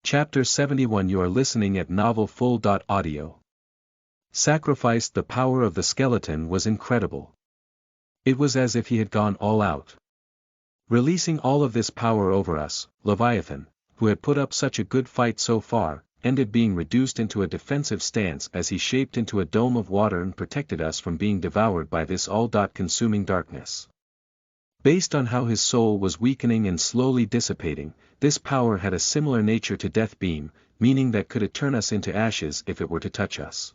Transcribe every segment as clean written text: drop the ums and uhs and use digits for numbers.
Chapter 71. You are listening at Novel Full. Audio. Sacrificed. The power of the skeleton was incredible. It was as if he had gone all out. Releasing all of this power over us, Leviathan, who had put up such a good fight so far, ended being reduced into a defensive stance as he shaped into a dome of water and protected us from being devoured by this all-consuming darkness. Based on how his soul was weakening and slowly dissipating, this power had a similar nature to Death Beam, meaning that could it turn us into ashes if it were to touch us.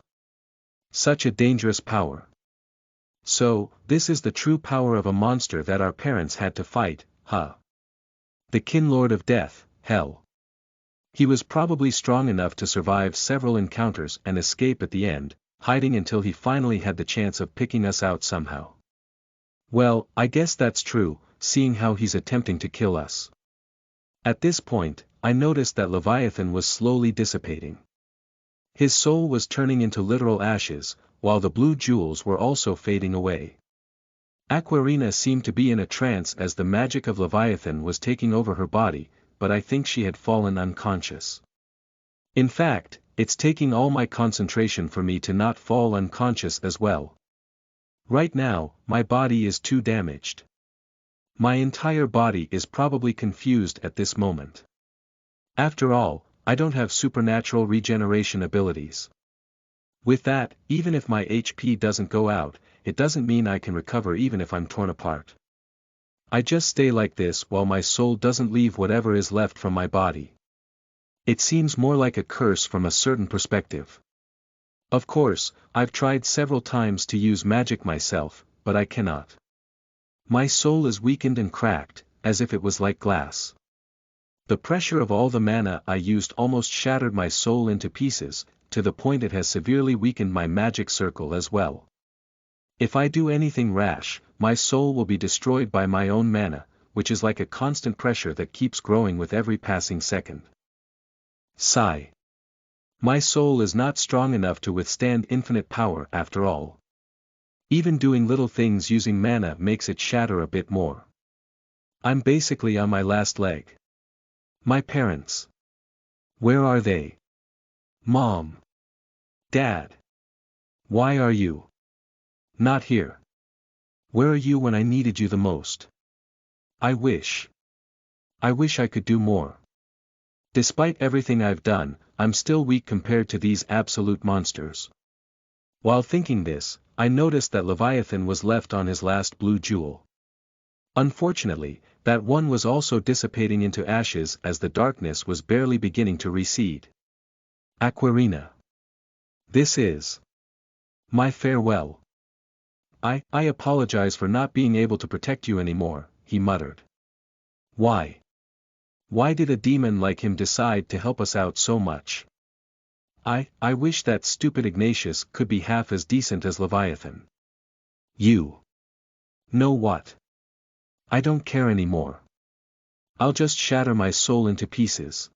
Such a dangerous power. So, this is the true power of a monster that our parents had to fight, huh? The Kin Lord of Death, hell. He was probably strong enough to survive several encounters and escape at the end, hiding until he finally had the chance of picking us out somehow. Well, I guess that's true, seeing how he's attempting to kill us. At this point, I noticed that Leviathan was slowly dissipating. His soul was turning into literal ashes, while the blue jewels were also fading away. Aquarina seemed to be in a trance as the magic of Leviathan was taking over her body, but I think she had fallen unconscious. In fact, it's taking all my concentration for me to not fall unconscious as well. Right now, my body is too damaged. My entire body is probably confused at this moment. After all, I don't have supernatural regeneration abilities. With that, even if my HP doesn't go out, it doesn't mean I can recover even if I'm torn apart. I just stay like this while my soul doesn't leave whatever is left from my body. It seems more like a curse from a certain perspective. Of course, I've tried several times to use magic myself, but I cannot. My soul is weakened and cracked, as if it was like glass. The pressure of all the mana I used almost shattered my soul into pieces, to the point it has severely weakened my magic circle as well. If I do anything rash, my soul will be destroyed by my own mana, which is like a constant pressure that keeps growing with every passing second. Sigh. My soul is not strong enough to withstand infinite power after all. Even doing little things using mana makes it shatter a bit more. I'm basically on my last leg. My parents. Where are they? Mom. Dad. Why are you not here? Where are you when I needed you the most? I wish I could do more. Despite everything I've done, I'm still weak compared to these absolute monsters. While thinking this, I noticed that Leviathan was left on his last blue jewel. Unfortunately, that one was also dissipating into ashes as the darkness was barely beginning to recede. Aquarina. This is my farewell. I apologize for not being able to protect you anymore, he muttered. Why? Why did a demon like him decide to help us out so much? I wish that stupid Ignatius could be half as decent as Leviathan. You know what? I don't care anymore. I'll just shatter my soul into pieces.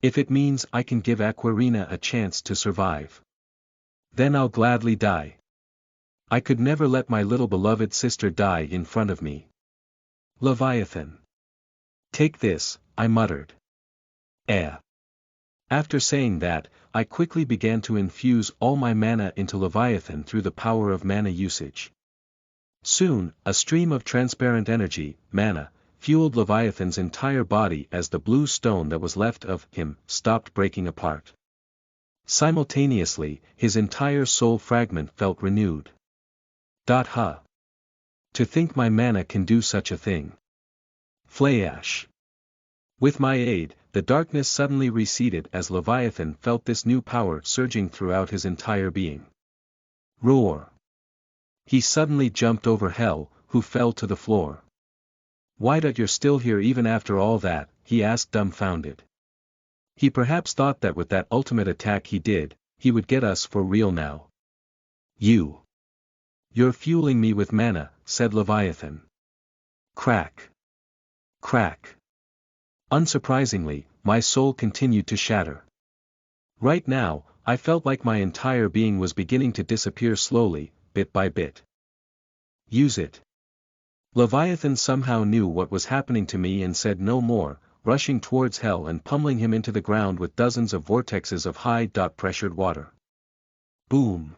If it means I can give Aquarina a chance to survive, then I'll gladly die. I could never let my little beloved sister die in front of me. Leviathan. Take this, I muttered. After saying that, I quickly began to infuse all my mana into Leviathan through the power of mana usage. Soon, a stream of transparent energy, mana, fueled Leviathan's entire body as the blue stone that was left of him stopped breaking apart. Simultaneously, his entire soul fragment felt renewed. To think my mana can do such a thing. Flash. With my aid, the darkness suddenly receded as Leviathan felt this new power surging throughout his entire being. Roar. He suddenly jumped over Hell, who fell to the floor. Why that you're still here even after all that, he asked dumbfounded. He perhaps thought that with that ultimate attack he would get us for real now. You're fueling me with mana, said Leviathan. Crack. Crack. Unsurprisingly, my soul continued to shatter. Right now, I felt like my entire being was beginning to disappear slowly, bit by bit. Use it. Leviathan somehow knew what was happening to me and said no more, rushing towards Hell and pummeling him into the ground with dozens of vortexes of high-pressured water. Boom!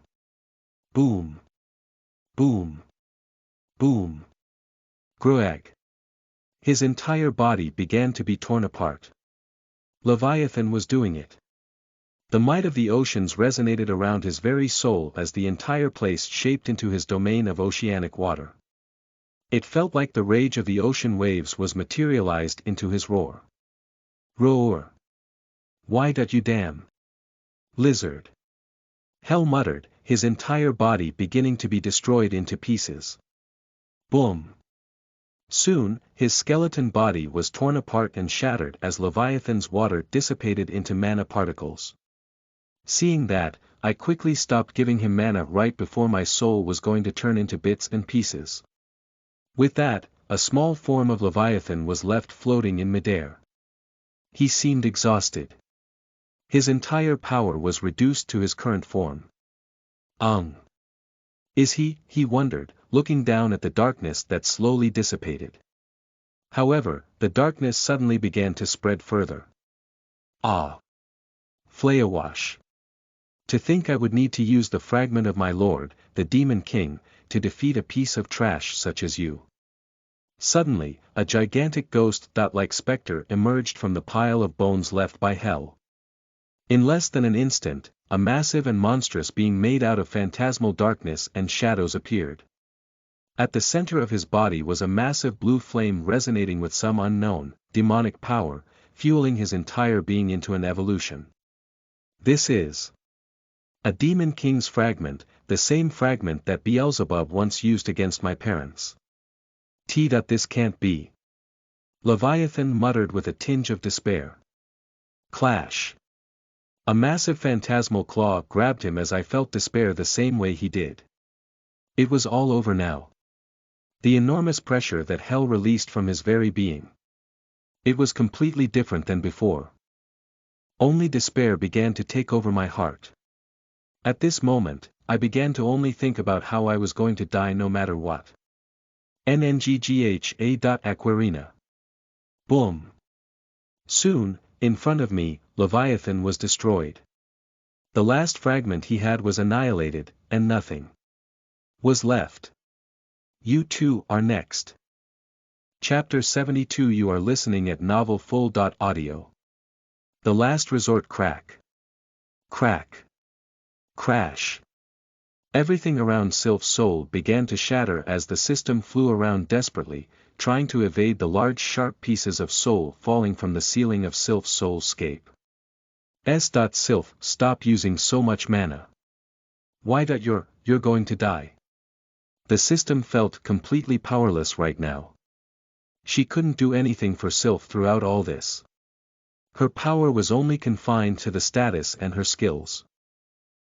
Boom! Boom! Boom! Gruag! His entire body began to be torn apart. Leviathan was doing it. The might of the oceans resonated around his very soul as the entire place shaped into his domain of oceanic water. It felt like the rage of the ocean waves was materialized into his roar. Roar! Why don't you damn lizard? Hell muttered, his entire body beginning to be destroyed into pieces. Boom! Soon, his skeleton body was torn apart and shattered as Leviathan's water dissipated into mana particles. Seeing that, I quickly stopped giving him mana right before my soul was going to turn into bits and pieces. With that, a small form of Leviathan was left floating in midair. He seemed exhausted. His entire power was reduced to his current form. Is he wondered, looking down at the darkness that slowly dissipated. However, the darkness suddenly began to spread further. Flayawash. To think I would need to use the fragment of my lord, the Demon King, to defeat a piece of trash such as you. Suddenly, a gigantic ghost-like specter emerged from the pile of bones left by Hell. In less than an instant, a massive and monstrous being made out of phantasmal darkness and shadows appeared. At the center of his body was a massive blue flame resonating with some unknown, demonic power, fueling his entire being into an evolution. This is a Demon King's fragment, the same fragment that Beelzebub once used against my parents. This can't be. Leviathan muttered with a tinge of despair. Clash. A massive phantasmal claw grabbed him as I felt despair the same way he did. It was all over now. The enormous pressure that Hell released from his very being. It was completely different than before. Only despair began to take over my heart. At this moment, I began to only think about how I was going to die no matter what. NNGGHA.Aquarina. Boom. Soon, in front of me, Leviathan was destroyed. The last fragment he had was annihilated, and nothing was left. You two are next. Chapter 72. You are listening at novelfull.audio. The last resort. Crack. Crack. Crash. Everything around Sylph's soul began to shatter as the system flew around desperately, trying to evade the large sharp pieces of soul falling from the ceiling of Sylph's soulscape. Sylph, stop using so much mana. Why that you're going to die. The system felt completely powerless right now. She couldn't do anything for Sylph throughout all this. Her power was only confined to the status and her skills.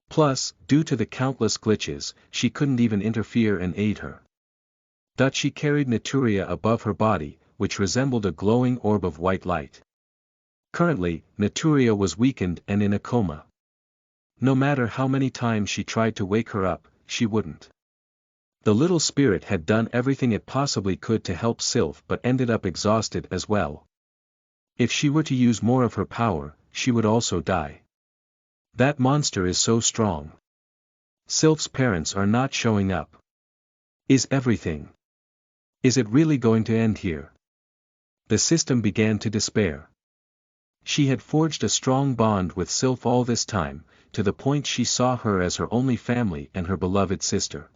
Plus, due to the countless glitches, she couldn't even interfere and aid her. She carried Naturia above her body, which resembled a glowing orb of white light. Currently, Naturia was weakened and in a coma. No matter how many times she tried to wake her up, she wouldn't. The little spirit had done everything it possibly could to help Sylph but ended up exhausted as well. If she were to use more of her power, she would also die. That monster is so strong. Sylph's parents are not showing up. Is it really going to end here? The system began to despair. She had forged a strong bond with Sylph all this time, to the point she saw her as her only family and her beloved sister.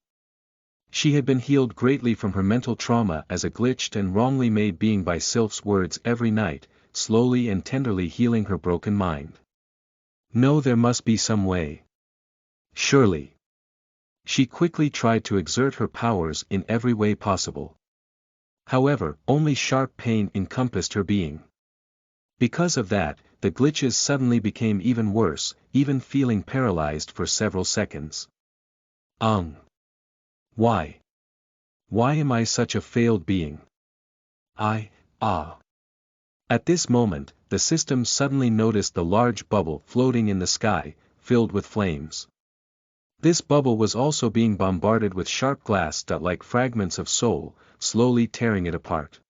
She had been healed greatly from her mental trauma as a glitched and wrongly made being by Sylph's words every night, slowly and tenderly healing her broken mind. No, there must be some way. Surely. She quickly tried to exert her powers in every way possible. However, only sharp pain encompassed her being. Because of that, the glitches suddenly became even worse, even feeling paralyzed for several seconds. Why? Why am I such a failed being? At this moment, the system suddenly noticed the large bubble floating in the sky, filled with flames. This bubble was also being bombarded with sharp glass-like fragments of soul, slowly tearing it apart.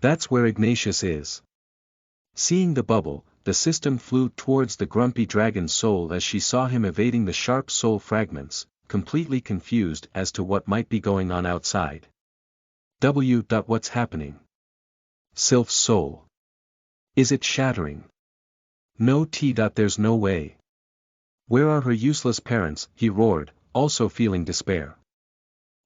That's where Ignatius is. Seeing the bubble, the system flew towards the grumpy dragon's soul as she saw him evading the sharp soul fragments, completely confused as to what might be going on outside. What's happening? Sylph's soul. Is it shattering? No there's no way. Where are her useless parents? He roared, also feeling despair.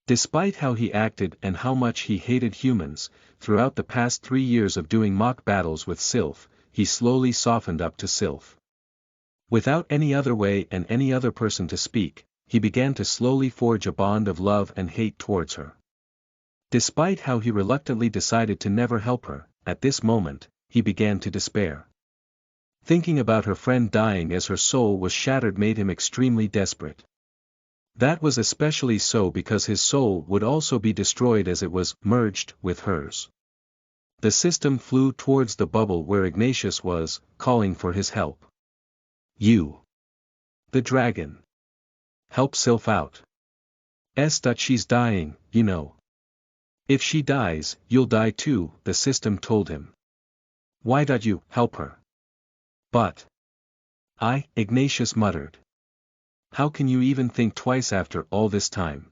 Despite how he acted and how much he hated humans, throughout the past 3 years of doing mock battles with Sylph, he slowly softened up to Sylph. Without any other way and any other person to speak, he began to slowly forge a bond of love and hate towards her. Despite how he reluctantly decided to never help her, at this moment, he began to despair. Thinking about her friend dying as her soul was shattered made him extremely desperate. That was especially so because his soul would also be destroyed as it was merged with hers. The system flew towards the bubble where Ignatius was, calling for his help. You. The dragon. Help Sylph out. She's dying, you know. If she dies, you'll die too, the system told him. Why don't you help her? But. Ignatius muttered. How can you even think twice after all this time?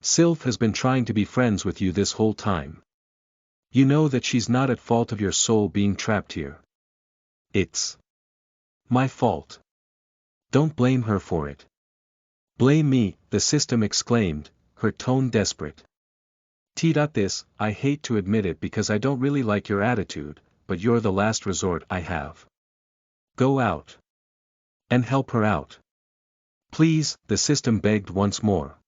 Sylph has been trying to be friends with you this whole time. You know that she's not at fault of your soul being trapped here. It's my fault. Don't blame her for it. Blame me, the system exclaimed, her tone desperate. I hate to admit it because I don't really like your attitude, but you're the last resort I have. Go out. And help her out. Please, the system begged once more.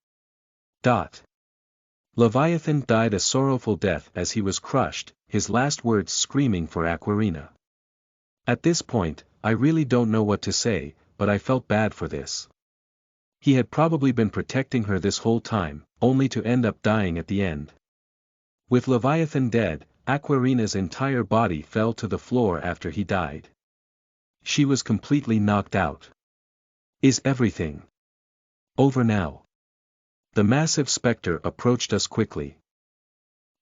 Leviathan died a sorrowful death as he was crushed, his last words screaming for Aquarina. At this point, I really don't know what to say, but I felt bad for this. He had probably been protecting her this whole time, only to end up dying at the end. With Leviathan dead, Aquarina's entire body fell to the floor after he died. She was completely knocked out. Is everything over now? The massive specter approached us quickly.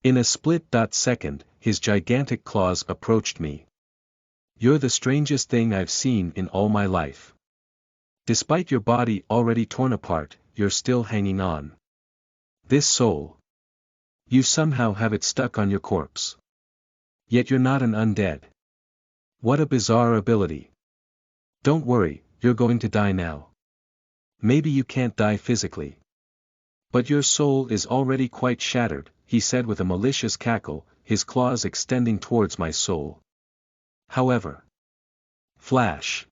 In a split-second, his gigantic claws approached me. You're the strangest thing I've seen in all my life. Despite your body already torn apart, you're still hanging on. This soul. You somehow have it stuck on your corpse. Yet you're not an undead. What a bizarre ability. Don't worry, you're going to die now. Maybe you can't die physically. But your soul is already quite shattered, he said with a malicious cackle, his claws extending towards my soul. However. Flash.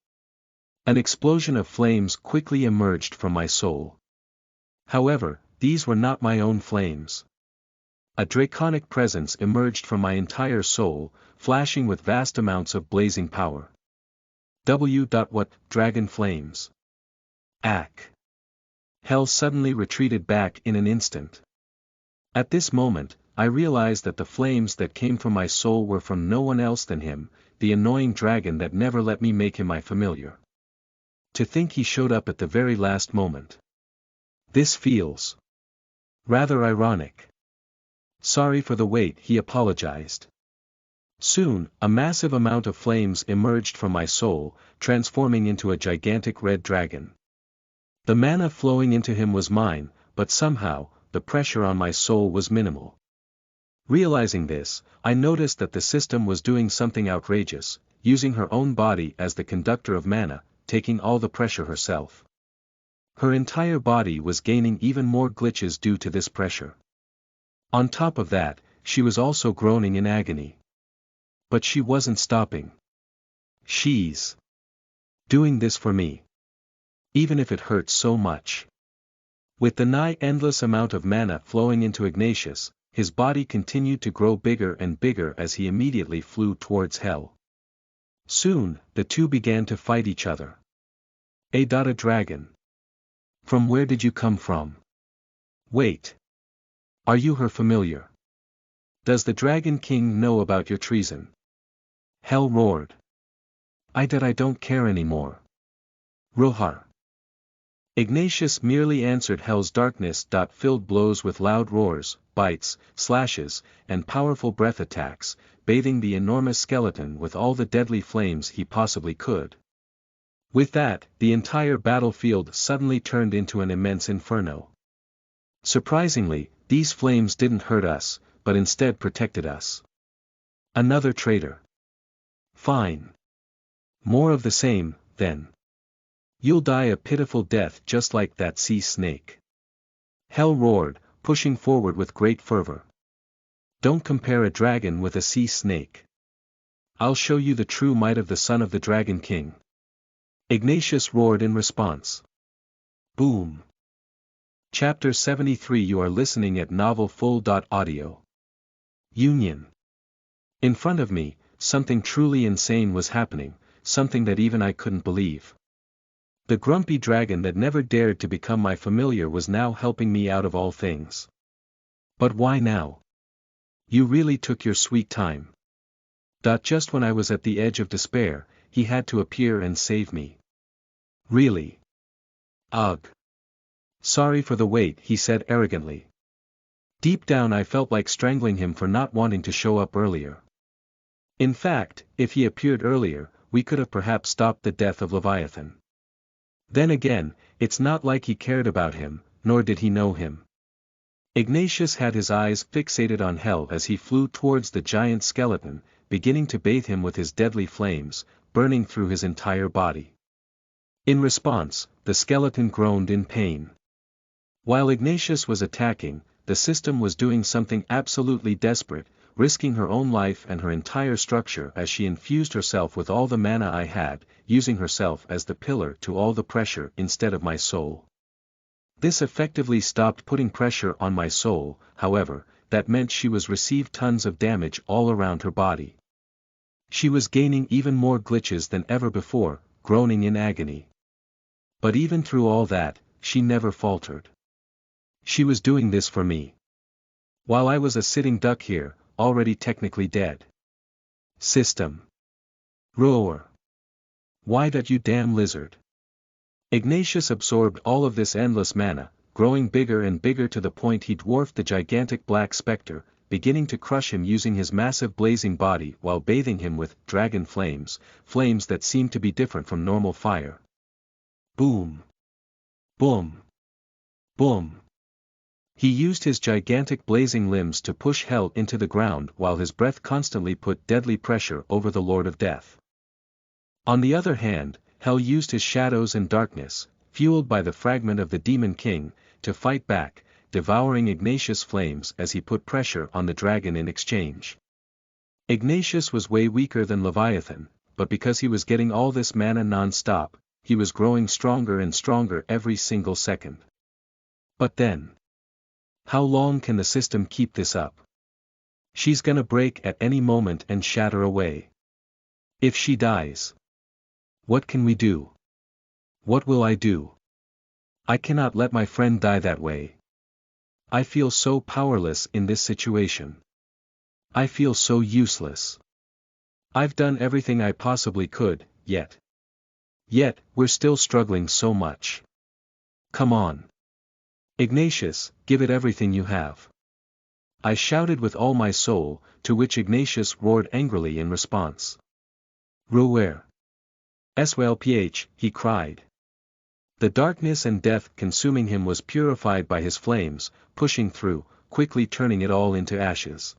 An explosion of flames quickly emerged from my soul. However, these were not my own flames. A draconic presence emerged from my entire soul, flashing with vast amounts of blazing power. What, dragon flames? Hell suddenly retreated back in an instant. At this moment, I realized that the flames that came from my soul were from no one else than him, the annoying dragon that never let me make him my familiar. To think he showed up at the very last moment. This feels rather ironic. Sorry for the wait, he apologized. Soon, a massive amount of flames emerged from my soul, transforming into a gigantic red dragon. The mana flowing into him was mine, but somehow, the pressure on my soul was minimal. Realizing this, I noticed that the system was doing something outrageous, using her own body as the conductor of mana, taking all the pressure herself. Her entire body was gaining even more glitches due to this pressure. On top of that, she was also groaning in agony. But she wasn't stopping. She's doing this for me. Even if it hurts so much. With the nigh endless amount of mana flowing into Ignatius, his body continued to grow bigger and bigger as he immediately flew towards hell. Soon, the two began to fight each other. A dragon. From where did you come from? Wait. Are you her familiar? Does the Dragon King know about your treason? Hell roared. I don't care anymore. Rohar. Ignatius merely answered hell's darkness-filled blows with loud roars, bites, slashes, and powerful breath attacks, bathing the enormous skeleton with all the deadly flames he possibly could. With that, the entire battlefield suddenly turned into an immense inferno. Surprisingly, these flames didn't hurt us, but instead protected us. Another traitor. Fine. More of the same, then. You'll die a pitiful death just like that sea snake. Hell roared, pushing forward with great fervor. Don't compare a dragon with a sea snake. I'll show you the true might of the son of the Dragon King. Ignatius roared in response. Boom. Chapter 73. You are listening at novelfull.audio. Union. In front of me, something truly insane was happening, something that even I couldn't believe. The grumpy dragon that never dared to become my familiar was now helping me out of all things. But why now? You really took your sweet time. Just when I was at the edge of despair, he had to appear and save me. Really? Ugh. Sorry for the wait, he said arrogantly. Deep down I felt like strangling him for not wanting to show up earlier. In fact, if he appeared earlier, we could have perhaps stopped the death of Leviathan. Then again, it's not like he cared about him, nor did he know him. Ignatius had his eyes fixated on hell as he flew towards the giant skeleton, beginning to bathe him with his deadly flames, burning through his entire body. In response, the skeleton groaned in pain. While Ignatius was attacking, the system was doing something absolutely desperate, risking her own life and her entire structure as she infused herself with all the mana I had, using herself as the pillar to all the pressure instead of my soul. This effectively stopped putting pressure on my soul, however, that meant she was received tons of damage all around her body. She was gaining even more glitches than ever before, groaning in agony. But even through all that, she never faltered. She was doing this for me. While I was a sitting duck here, already technically dead. System. Roar. Why that you damn lizard? Ignatius absorbed all of this endless mana, growing bigger and bigger to the point he dwarfed the gigantic black specter, beginning to crush him using his massive blazing body while bathing him with dragon flames, flames that seemed to be different from normal fire. Boom. Boom. Boom. He used his gigantic blazing limbs to push hell into the ground while his breath constantly put deadly pressure over the Lord of Death. On the other hand, hell used his shadows and darkness, fueled by the fragment of the Demon King, to fight back, devouring Ignatius' flames as he put pressure on the dragon in exchange. Ignatius was way weaker than Leviathan, but because he was getting all this mana non-stop, he was growing stronger and stronger every single second. But then, how long can the system keep this up? She's gonna break at any moment and shatter away. If she dies, what can we do? What will I do? I cannot let my friend die that way. I feel so powerless in this situation. I feel so useless. I've done everything I possibly could, yet, we're still struggling so much. Come on. Ignatius, give it everything you have. I shouted with all my soul, to which Ignatius roared angrily in response. Roer. Swlph, he cried. The darkness and death consuming him was purified by his flames, pushing through, quickly turning it all into ashes.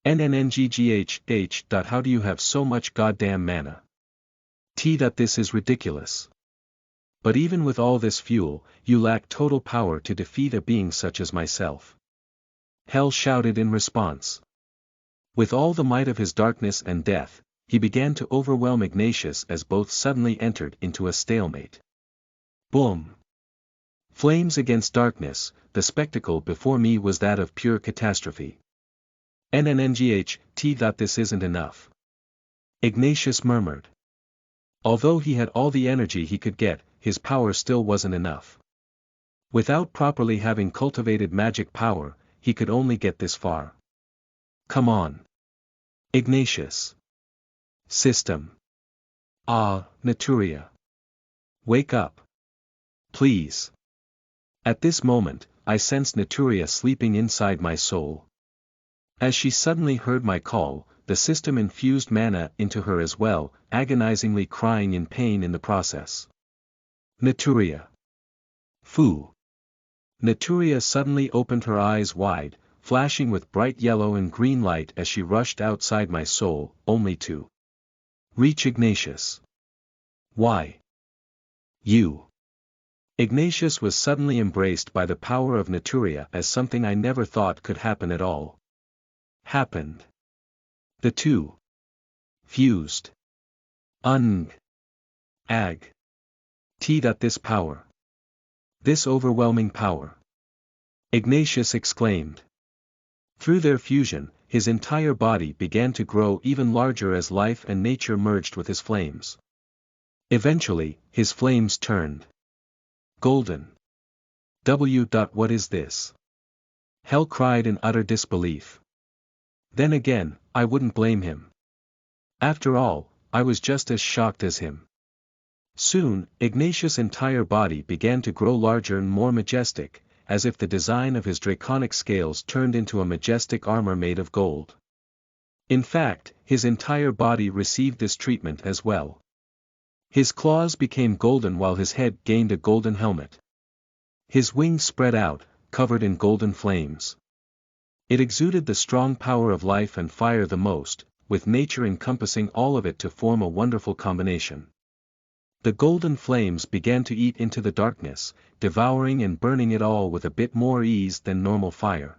NNNGGH. How do you have so much goddamn mana? This is ridiculous. But even with all this fuel, you lack total power to defeat a being such as myself. Hell shouted in response. With all the might of his darkness and death, he began to overwhelm Ignatius as both suddenly entered into a stalemate. Boom! Flames against darkness, the spectacle before me was that of pure catastrophe. NNNGH. This isn't enough. Ignatius murmured. Although he had all the energy he could get, his power still wasn't enough. Without properly having cultivated magic power, he could only get this far. Come on. Ignatius. System. Naturia. Wake up. Please. At this moment, I sensed Naturia sleeping inside my soul. As she suddenly heard my call, the system infused mana into her as well, agonizingly crying in pain in the process. Naturia. Fu. Naturia suddenly opened her eyes wide, flashing with bright yellow and green light as she rushed outside my soul, only to reach Ignatius. Why? You. Ignatius was suddenly embraced by the power of Naturia as something I never thought could happen at all. Happened. The two fused. Ung. Ag. T. This power. This overwhelming power. Ignatius exclaimed. Through their fusion, his entire body began to grow even larger as life and nature merged with his flames. Eventually, his flames turned golden. What is this? Hell cried in utter disbelief. Then again, I wouldn't blame him. After all, I was just as shocked as him. Soon, Ignatius' entire body began to grow larger and more majestic, as if the design of his draconic scales turned into a majestic armor made of gold. In fact, his entire body received this treatment as well. His claws became golden while his head gained a golden helmet. His wings spread out, covered in golden flames. It exuded the strong power of life and fire the most, with nature encompassing all of it to form a wonderful combination. The golden flames began to eat into the darkness, devouring and burning it all with a bit more ease than normal fire.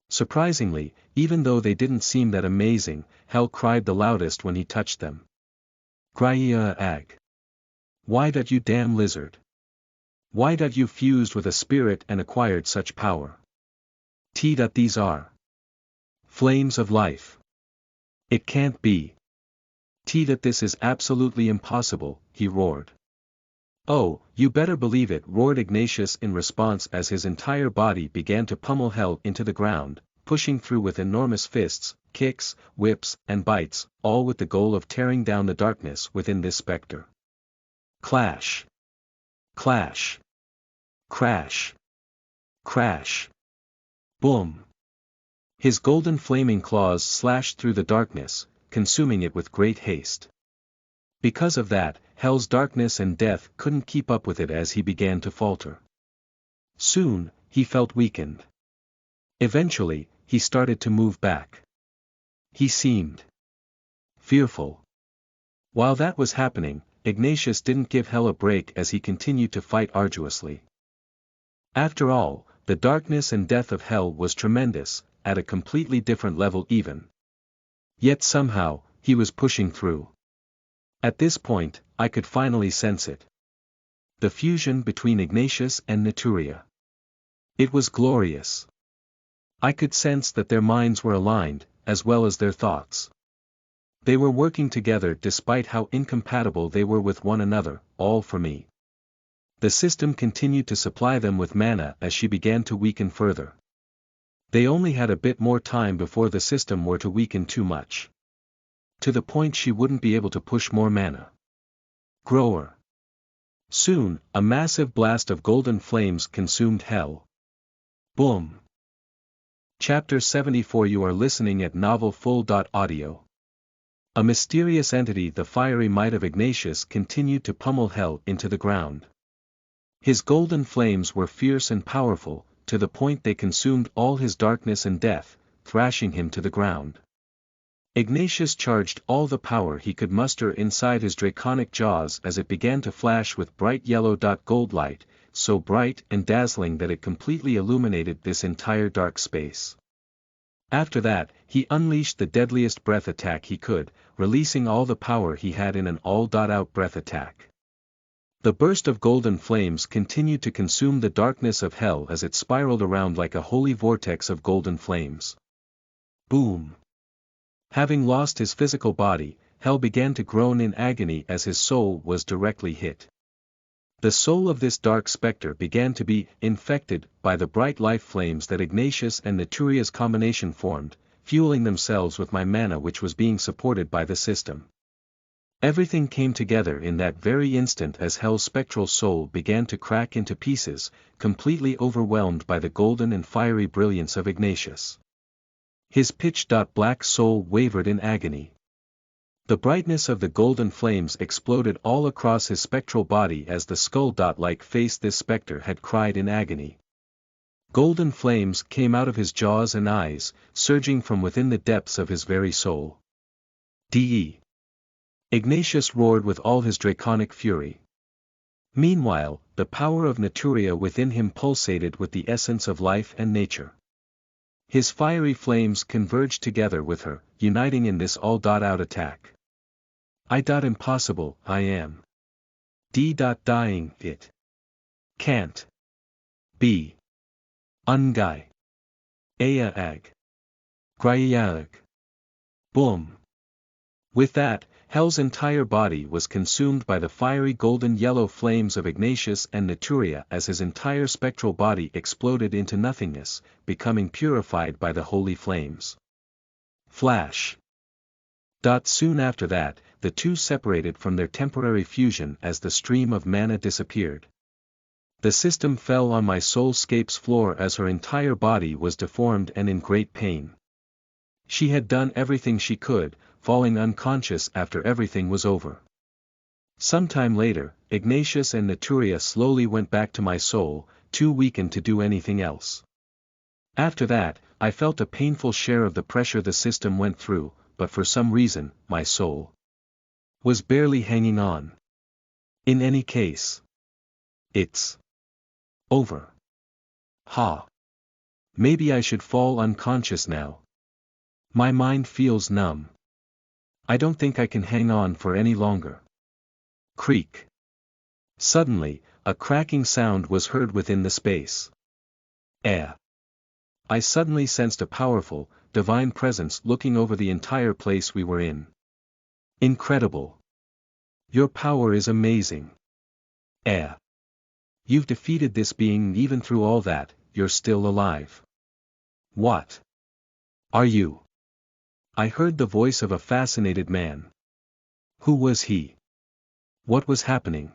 Surprisingly, even though they didn't seem that amazing, Hell cried the loudest when he touched them. Grya ag. Why that you damn lizard? Why that you fused with a spirit and acquired such power? These are flames of life. It can't be. This is absolutely impossible, he roared. Oh, you better believe it, roared Ignatius in response as his entire body began to pummel Hell into the ground, pushing through with enormous fists, kicks, whips, and bites, all with the goal of tearing down the darkness within this specter. Clash. Clash. Crash. Crash. Boom. His golden flaming claws slashed through the darkness, consuming it with great haste. Because of that, Hell's darkness and death couldn't keep up with it as he began to falter. Soon, he felt weakened. Eventually, he started to move back. He seemed fearful. While that was happening, Ignatius didn't give Hell a break as he continued to fight arduously. After all, the darkness and death of Hell was tremendous, at a completely different level even. Yet somehow, he was pushing through. At this point, I could finally sense it. The fusion between Ignatius and Naturia. It was glorious. I could sense that their minds were aligned, as well as their thoughts. They were working together despite how incompatible they were with one another, all for me. The system continued to supply them with mana as she began to weaken further. They only had a bit more time before the system were to weaken too much. To the point she wouldn't be able to push more mana. Grower. Soon, a massive blast of golden flames consumed Hell. Boom. Chapter 74. You are listening at novelfull.audio. A mysterious entity, the fiery might of Ignatius, continued to pummel Hell into the ground. His golden flames were fierce and powerful, to the point they consumed all his darkness and death, thrashing him to the ground. Ignatius charged all the power he could muster inside his draconic jaws as it began to flash with bright yellow gold light, so bright and dazzling that it completely illuminated this entire dark space. After that, he unleashed the deadliest breath attack he could, releasing all the power he had in an all-out breath attack. The burst of golden flames continued to consume the darkness of Hell as it spiraled around like a holy vortex of golden flames. Boom. Having lost his physical body, Hell began to groan in agony as his soul was directly hit. The soul of this dark specter began to be infected by the bright life flames that Ignatius and Naturia's combination formed, fueling themselves with my mana which was being supported by the system. Everything came together in that very instant as Hell's spectral soul began to crack into pieces, completely overwhelmed by the golden and fiery brilliance of Ignatius. His pitch-black soul wavered in agony. The brightness of the golden flames exploded all across his spectral body as the skull-like face this spectre had cried in agony. Golden flames came out of his jaws and eyes, surging from within the depths of his very soul. De. Ignatius roared with all his draconic fury. Meanwhile, the power of Naturia within him pulsated with the essence of life and nature. His fiery flames converged together with her, uniting in this all-out attack. Impossible, I am. Dying, it. Can't. Be. Ungai. Ag. Grayag. Boom. With that, Hell's entire body was consumed by the fiery golden-yellow flames of Ignatius and Naturia as his entire spectral body exploded into nothingness, becoming purified by the holy flames. Flash. Soon after that, the two separated from their temporary fusion as the stream of mana disappeared. The system fell on my soulscape's floor as her entire body was deformed and in great pain. She had done everything she could, falling unconscious after everything was over. Sometime later, Ignatius and Naturia slowly went back to my soul, too weakened to do anything else. After that, I felt a painful share of the pressure the system went through, but for some reason, my soul was barely hanging on. In any case, it's over. Ha. Maybe I should fall unconscious now. My mind feels numb. I don't think I can hang on for any longer. Creak. Suddenly, a cracking sound was heard within the space. I suddenly sensed a powerful, divine presence looking over the entire place we were in. Incredible. Your power is amazing. You've defeated this being, even through all that, you're still alive. What are you? I heard the voice of a fascinated man. Who was he? What was happening?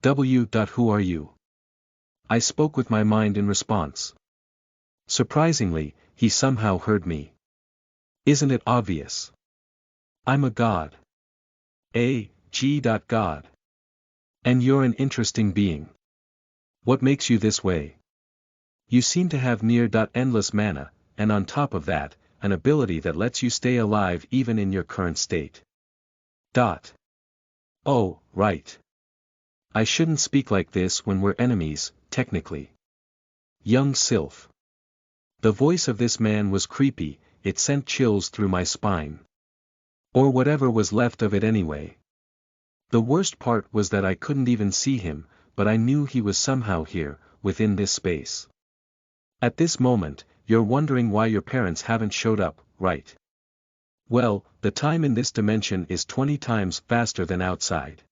Who are you? I spoke with my mind in response. Surprisingly, he somehow heard me. Isn't it obvious? I'm a god. God. And you're an interesting being. What makes you this way? You seem to have near-endless mana, and on top of that, an ability that lets you stay alive even in your current state. Oh, right. I shouldn't speak like this when we're enemies, technically. Young Sylph. The voice of this man was creepy, it sent chills through my spine. Or whatever was left of it anyway. The worst part was that I couldn't even see him, but I knew he was somehow here, within this space. At this moment, you're wondering why your parents haven't showed up, right? Well, the time in this dimension is 20 times faster than outside.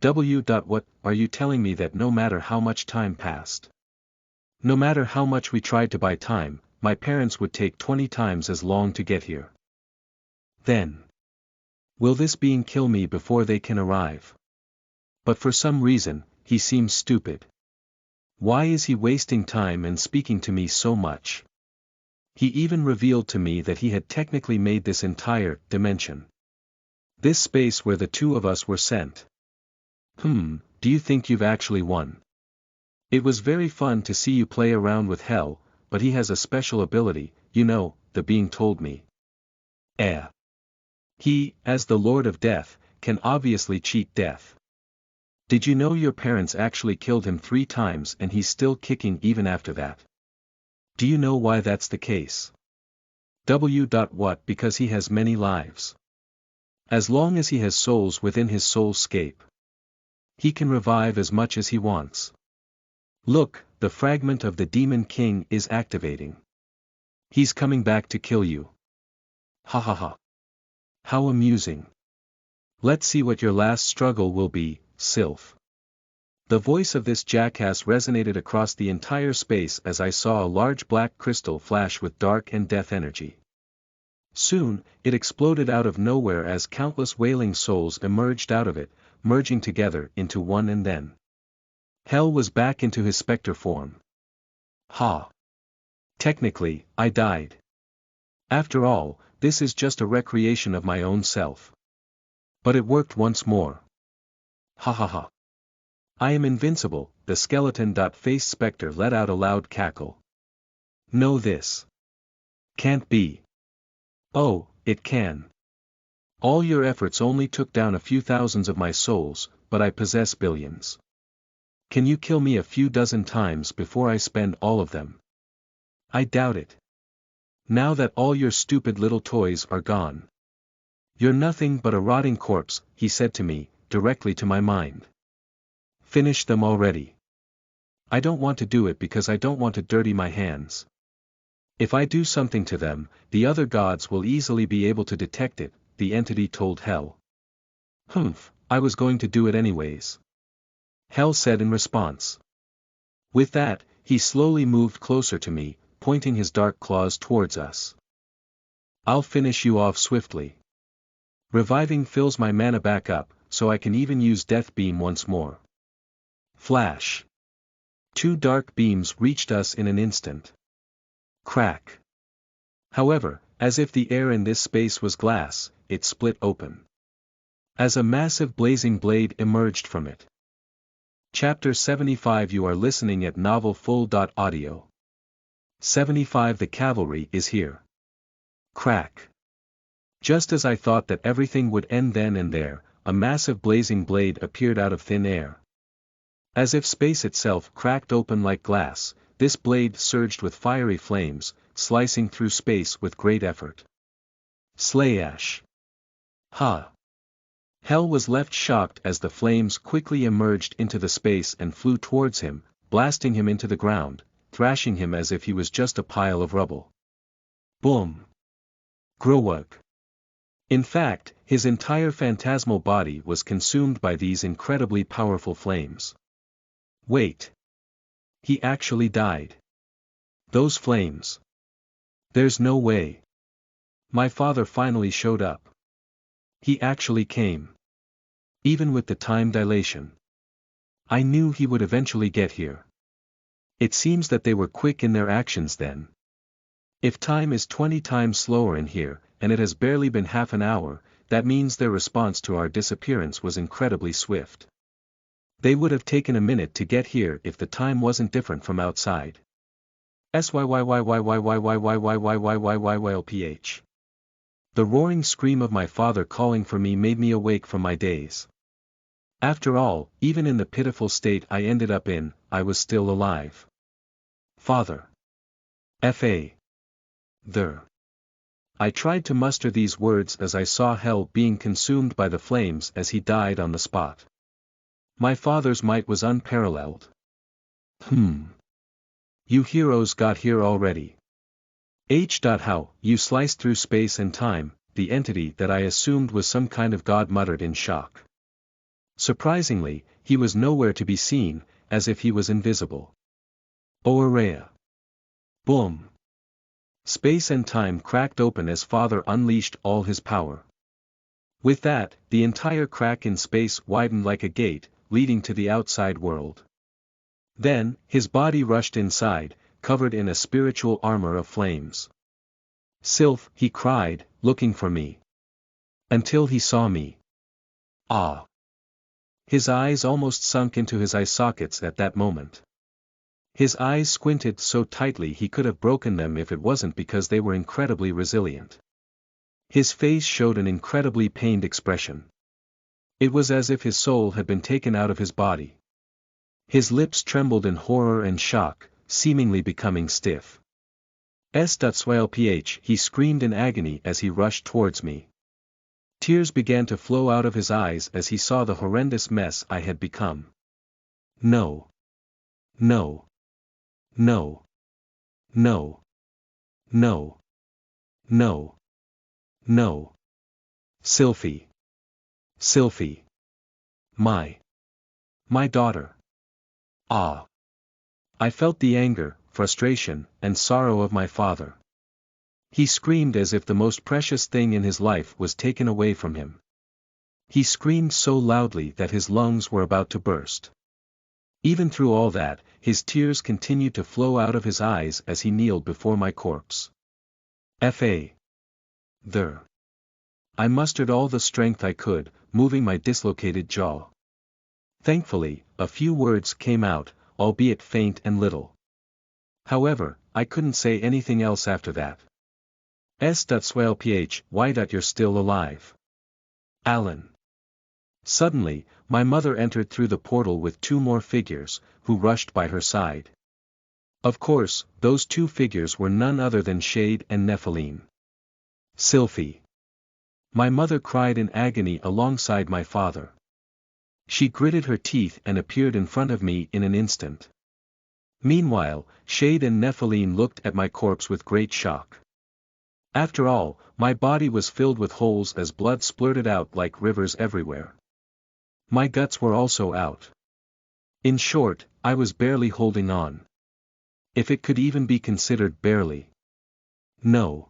What, are you telling me that no matter how much time passed? No matter how much we tried to buy time, my parents would take 20 times as long to get here. Then. Will this being kill me before they can arrive? But for some reason, he seems stupid. Why is he wasting time and speaking to me so much? He even revealed to me that he had technically made this entire dimension. This space where the two of us were sent. Do you think you've actually won? It was very fun to see you play around with hell, but he has a special ability, you know, the being told me. He, as the Lord of Death, can obviously cheat death. Did you know your parents actually killed him 3 times and he's still kicking even after that? Do you know why that's the case? What? Because he has many lives. As long as he has souls within his soulscape, he can revive as much as he wants. Look, the fragment of the Demon King is activating. He's coming back to kill you. Ha ha ha. How amusing. Let's see what your last struggle will be, Sylph. The voice of this jackass resonated across the entire space as I saw a large black crystal flash with dark and death energy. Soon, it exploded out of nowhere as countless wailing souls emerged out of it, merging together into one, and then Hell was back into his specter form. Ha! Technically, I died. After all, this is just a recreation of my own self. But it worked once more. Ha ha ha. I am invincible, the skeleton-faced specter let out a loud cackle. No, this can't be. Oh, it can. All your efforts only took down a few thousands of my souls, but I possess billions. Can you kill me a few dozen times before I spend all of them? I doubt it. Now that all your stupid little toys are gone. You're nothing but a rotting corpse, he said to me, directly to my mind. Finish them already. I don't want to do it because I don't want to dirty my hands. If I do something to them, the other gods will easily be able to detect it, the entity told Hell. Humph, I was going to do it anyways. Hell said in response. With that, he slowly moved closer to me, pointing his dark claws towards us. I'll finish you off swiftly. Reviving fills my mana back up, so I can even use Death Beam once more. Flash. 2 dark beams reached us in an instant. Crack. However, as if the air in this space was glass, it split open. As a massive blazing blade emerged from it. Chapter 75. You are listening at novelfull.audio. 75. The cavalry is here. Crack. Just as I thought that everything would end then and there, a massive blazing blade appeared out of thin air. As if space itself cracked open like glass, this blade surged with fiery flames, slicing through space with great effort. Slayash. Ha! Hell was left shocked as the flames quickly emerged into the space and flew towards him, blasting him into the ground, thrashing him as if he was just a pile of rubble. Boom! Growug. In fact, his entire phantasmal body was consumed by these incredibly powerful flames. Wait. He actually died. Those flames. There's no way. My father finally showed up. He actually came. Even with the time dilation. I knew he would eventually get here. It seems that they were quick in their actions then. If time is 20 times slower in here, and it has barely been half an hour, that means their response to our disappearance was incredibly swift. They would have taken a minute to get here if the time wasn't different from outside. SYYYYYYYYYYYYYYYYYLPH. The roaring scream of my father calling for me made me awake from my daze. After all, even in the pitiful state I ended up in, I was still alive. Father. F.A. There. I tried to muster these words as I saw Hell being consumed by the flames as he died on the spot. My father's might was unparalleled. You heroes got here already. How, you sliced through space and time, the entity that I assumed was some kind of god muttered in shock. Surprisingly, he was nowhere to be seen, as if he was invisible. Oarea. Boom. Space and time cracked open as Father unleashed all his power. With that, the entire crack in space widened like a gate, leading to the outside world. Then, his body rushed inside, covered in a spiritual armor of flames. Sylph, he cried, looking for me. Until he saw me. Ah! His eyes almost sunk into his eye sockets at that moment. His eyes squinted so tightly he could have broken them if it wasn't because they were incredibly resilient. His face showed an incredibly pained expression. It was as if his soul had been taken out of his body. His lips trembled in horror and shock, seemingly becoming stiff. S.Swalph, he screamed in agony as he rushed towards me. Tears began to flow out of his eyes as he saw the horrendous mess I had become. No. No. No. No. No. No. No. Sylphie. Sylphie. My daughter. Ah. I felt the anger, frustration, and sorrow of my father. He screamed as if the most precious thing in his life was taken away from him. He screamed so loudly that his lungs were about to burst. Even through all that, his tears continued to flow out of his eyes as he kneeled before my corpse. F.A. There. I mustered all the strength I could, moving my dislocated jaw. Thankfully, a few words came out, albeit faint and little. However, I couldn't say anything else after that. S.Swale.ph, why you're still alive. Alan. Suddenly, my mother entered through the portal with two more figures, who rushed by her side. Of course, those two figures were none other than Shade and Nephilim. Sylphie. My mother cried in agony alongside my father. She gritted her teeth and appeared in front of me in an instant. Meanwhile, Shade and Nephilim looked at my corpse with great shock. After all, my body was filled with holes as blood splurted out like rivers everywhere. My guts were also out. In short, I was barely holding on. If it could even be considered barely. No.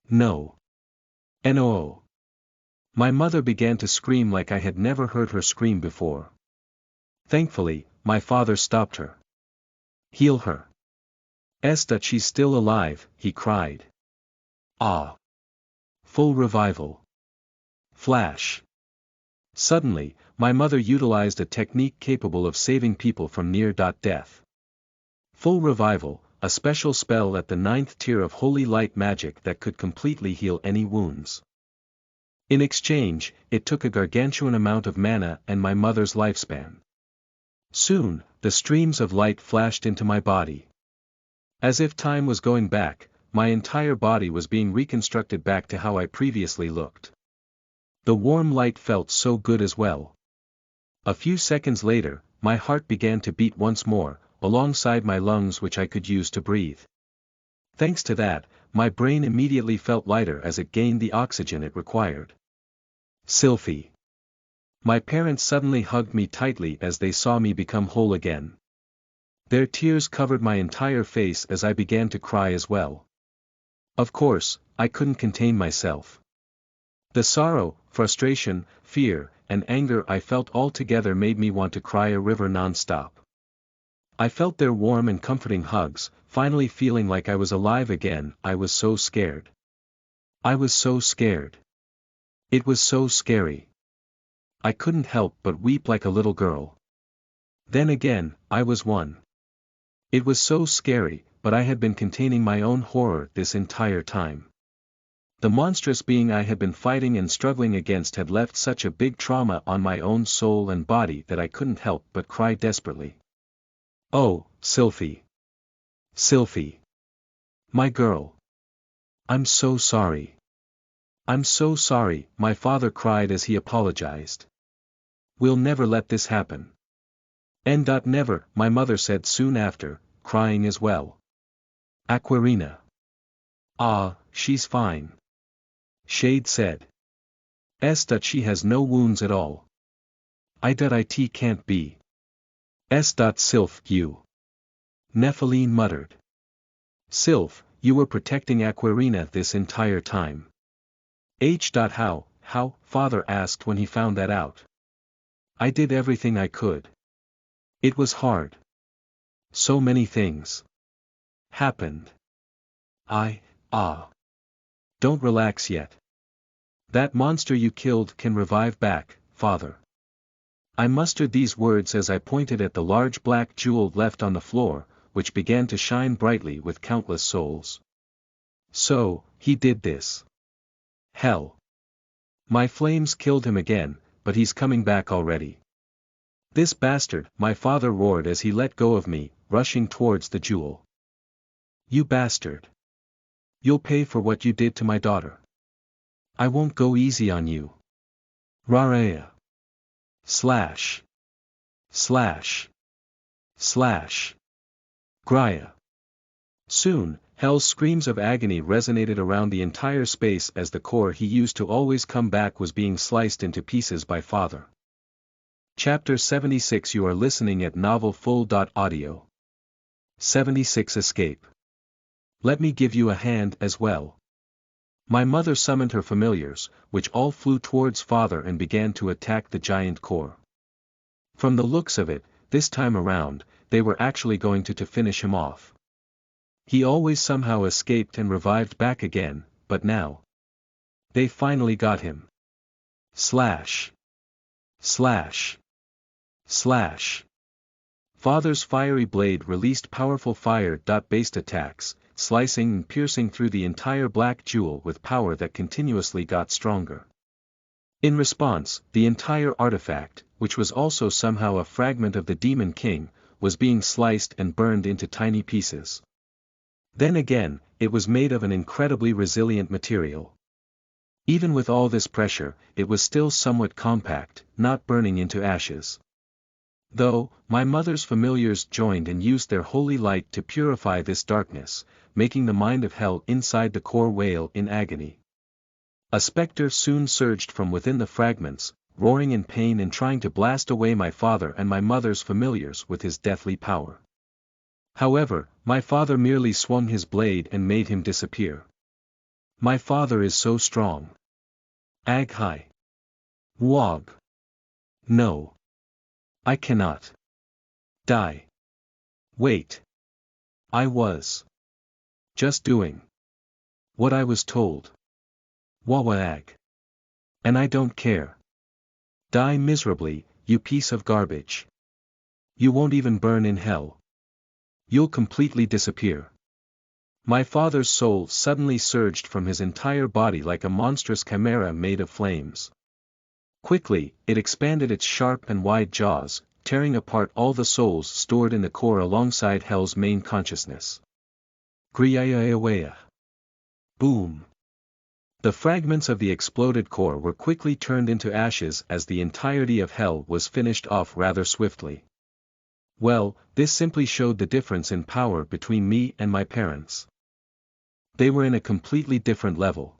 No. No. My mother began to scream like I had never heard her scream before. Thankfully, my father stopped her. Heal her. She's still alive, he cried. Ah. Full revival. Flash. Suddenly, my mother utilized a technique capable of saving people from near-death. Full revival, a special spell at the 9th tier of holy light magic that could completely heal any wounds. In exchange, it took a gargantuan amount of mana and my mother's lifespan. Soon, the streams of light flashed into my body. As if time was going back, my entire body was being reconstructed back to how I previously looked. The warm light felt so good as well. A few seconds later, my heart began to beat once more, alongside my lungs which I could use to breathe. Thanks to that, my brain immediately felt lighter as it gained the oxygen it required. Sylphie. My parents suddenly hugged me tightly as they saw me become whole again. Their tears covered my entire face as I began to cry as well. Of course, I couldn't contain myself. The sorrow, frustration, fear, and anger I felt all together made me want to cry a river non-stop. I felt their warm and comforting hugs, finally feeling like I was alive again. I was so scared. I was so scared. It was so scary. I couldn't help but weep like a little girl. Then again, I was one. It was so scary, but I had been containing my own horror this entire time. The monstrous being I had been fighting and struggling against had left such a big trauma on my own soul and body that I couldn't help but cry desperately. Oh, Sylphie. Sylphie. My girl. I'm so sorry. I'm so sorry, my father cried as he apologized. We'll never let this happen. Never, my mother said soon after, crying as well. Aquarina. Ah, she's fine. Shade said. She has no wounds at all. It can't be. Sylph, you. Nephilim muttered. Sylph, you were protecting Aquarina this entire time. How, father asked when he found that out. I did everything I could. It was hard. So many things happened. Don't relax yet. That monster you killed can revive back, father. I mustered these words as I pointed at the large black jewel left on the floor, which began to shine brightly with countless souls. So, he did this. Hell. My flames killed him again, but he's coming back already. This bastard, my father roared as he let go of me, rushing towards the jewel. You bastard. You'll pay for what you did to my daughter. I won't go easy on you. Rarea. Slash. Slash. Slash. Graya. Soon, Hell's screams of agony resonated around the entire space as the core he used to always come back was being sliced into pieces by father. Chapter 76. You are listening at novelfull.audio. 76 Escape. Let me give you a hand as well. My mother summoned her familiars, which all flew towards father and began to attack the giant core. From the looks of it, this time around, they were actually going to finish him off. He always somehow escaped and revived back again, but now they finally got him. Slash. Slash. Slash. Father's fiery blade released powerful fire-based attacks, slicing and piercing through the entire black jewel with power that continuously got stronger. In response, the entire artifact, which was also somehow a fragment of the Demon King, was being sliced and burned into tiny pieces. Then again, it was made of an incredibly resilient material. Even with all this pressure, it was still somewhat compact, not burning into ashes. Though, my mother's familiars joined and used their holy light to purify this darkness, making the mind of hell inside the core wail in agony. A specter soon surged from within the fragments, roaring in pain and trying to blast away my father and my mother's familiars with his deathly power. However, my father merely swung his blade and made him disappear. My father is so strong. Ag hai. Wog. No. I cannot. Die. Wait. I was just doing what I was told. Wawag. And I don't care. Die miserably, you piece of garbage. You won't even burn in hell. You'll completely disappear. My father's soul suddenly surged from his entire body like a monstrous chimera made of flames. Quickly, it expanded its sharp and wide jaws, tearing apart all the souls stored in the core alongside hell's main consciousness. Griyayayawaya. Boom. The fragments of the exploded core were quickly turned into ashes as the entirety of hell was finished off rather swiftly. Well, this simply showed the difference in power between me and my parents. They were in a completely different level.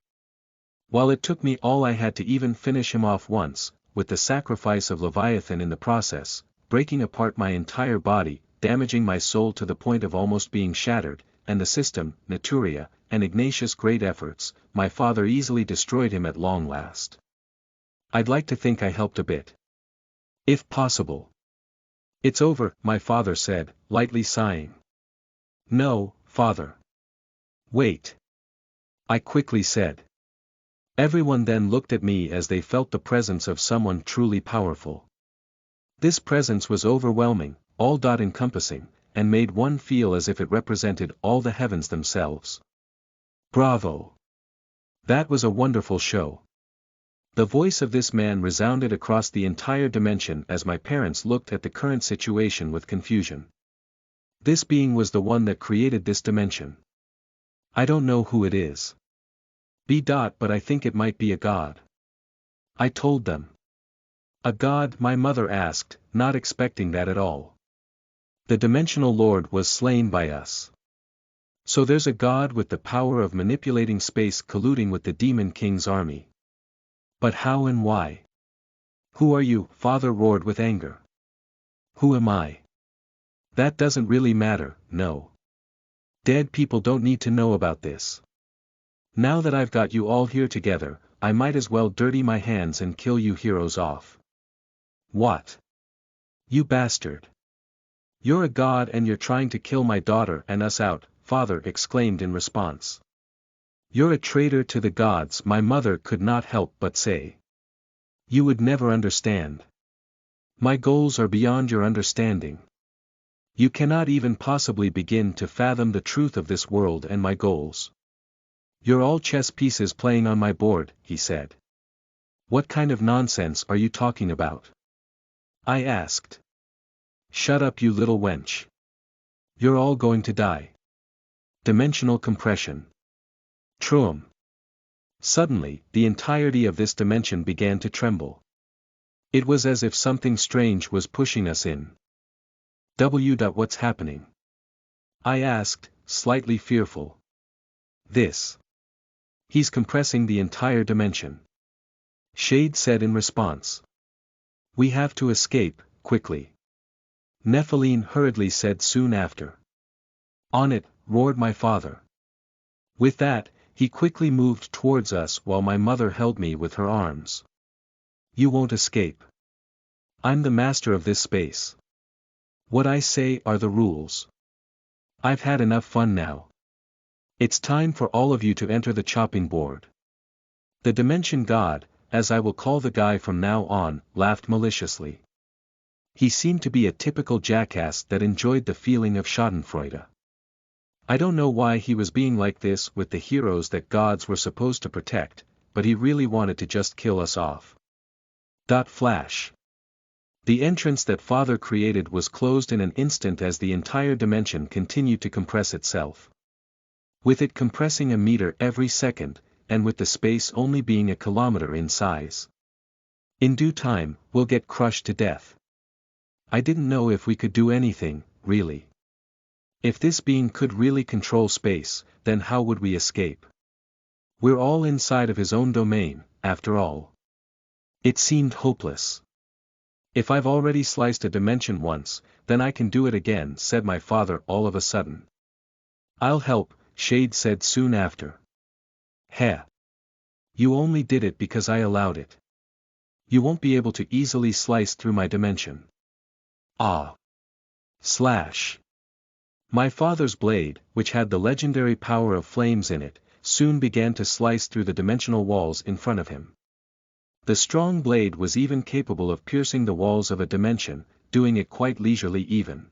While it took me all I had to even finish him off once, with the sacrifice of Leviathan in the process, breaking apart my entire body, damaging my soul to the point of almost being shattered, and the system, Naturia, and Ignatius' great efforts, my father easily destroyed him at long last. I'd like to think I helped a bit. If possible. It's over, my father said, lightly sighing. No, father. Wait. I quickly said. Everyone then looked at me as they felt the presence of someone truly powerful. This presence was overwhelming, all-encompassing, and made one feel as if it represented all the heavens themselves. Bravo! That was a wonderful show. The voice of this man resounded across the entire dimension as my parents looked at the current situation with confusion. This being was the one that created this dimension. I don't know who it is. But I think it might be a god. I told them. A god? My mother asked, not expecting that at all. The dimensional lord was slain by us. So there's a god with the power of manipulating space colluding with the Demon King's army. But how and why? Who are you? Father roared with anger. Who am I? That doesn't really matter, no. Dead people don't need to know about this. Now that I've got you all here together, I might as well dirty my hands and kill you heroes off. What? You bastard. You're a god and you're trying to kill my daughter and us out, father exclaimed in response. You're a traitor to the gods, my mother could not help but say. You would never understand. My goals are beyond your understanding. You cannot even possibly begin to fathom the truth of this world and my goals. You're all chess pieces playing on my board, he said. What kind of nonsense are you talking about? I asked. Shut up, you little wench. You're all going to die. Dimensional compression. Truum. Suddenly, the entirety of this dimension began to tremble. It was as if something strange was pushing us in. What's happening? I asked, slightly fearful. This. He's compressing the entire dimension. Shade said in response. We have to escape, quickly. Nephilim hurriedly said soon after. On it, roared my father. With that, he quickly moved towards us while my mother held me with her arms. You won't escape. I'm the master of this space. What I say are the rules. I've had enough fun now. It's time for all of you to enter the chopping board. The Dimension God, as I will call the guy from now on, laughed maliciously. He seemed to be a typical jackass that enjoyed the feeling of schadenfreude. I don't know why he was being like this with the heroes that gods were supposed to protect, but he really wanted to just kill us off. Flash. The entrance that Father created was closed in an instant as the entire dimension continued to compress itself. With it compressing a meter every second, and with the space only being a kilometer in size. In due time, we'll get crushed to death. I didn't know if we could do anything, really. If this being could really control space, then how would we escape? We're all inside of his own domain, after all. It seemed hopeless. If I've already sliced a dimension once, then I can do it again, said my father all of a sudden. I'll help, Shade said soon after. Heh. You only did it because I allowed it. You won't be able to easily slice through my dimension. Ah. Slash. My father's blade, which had the legendary power of flames in it, soon began to slice through the dimensional walls in front of him. The strong blade was even capable of piercing the walls of a dimension, doing it quite leisurely even.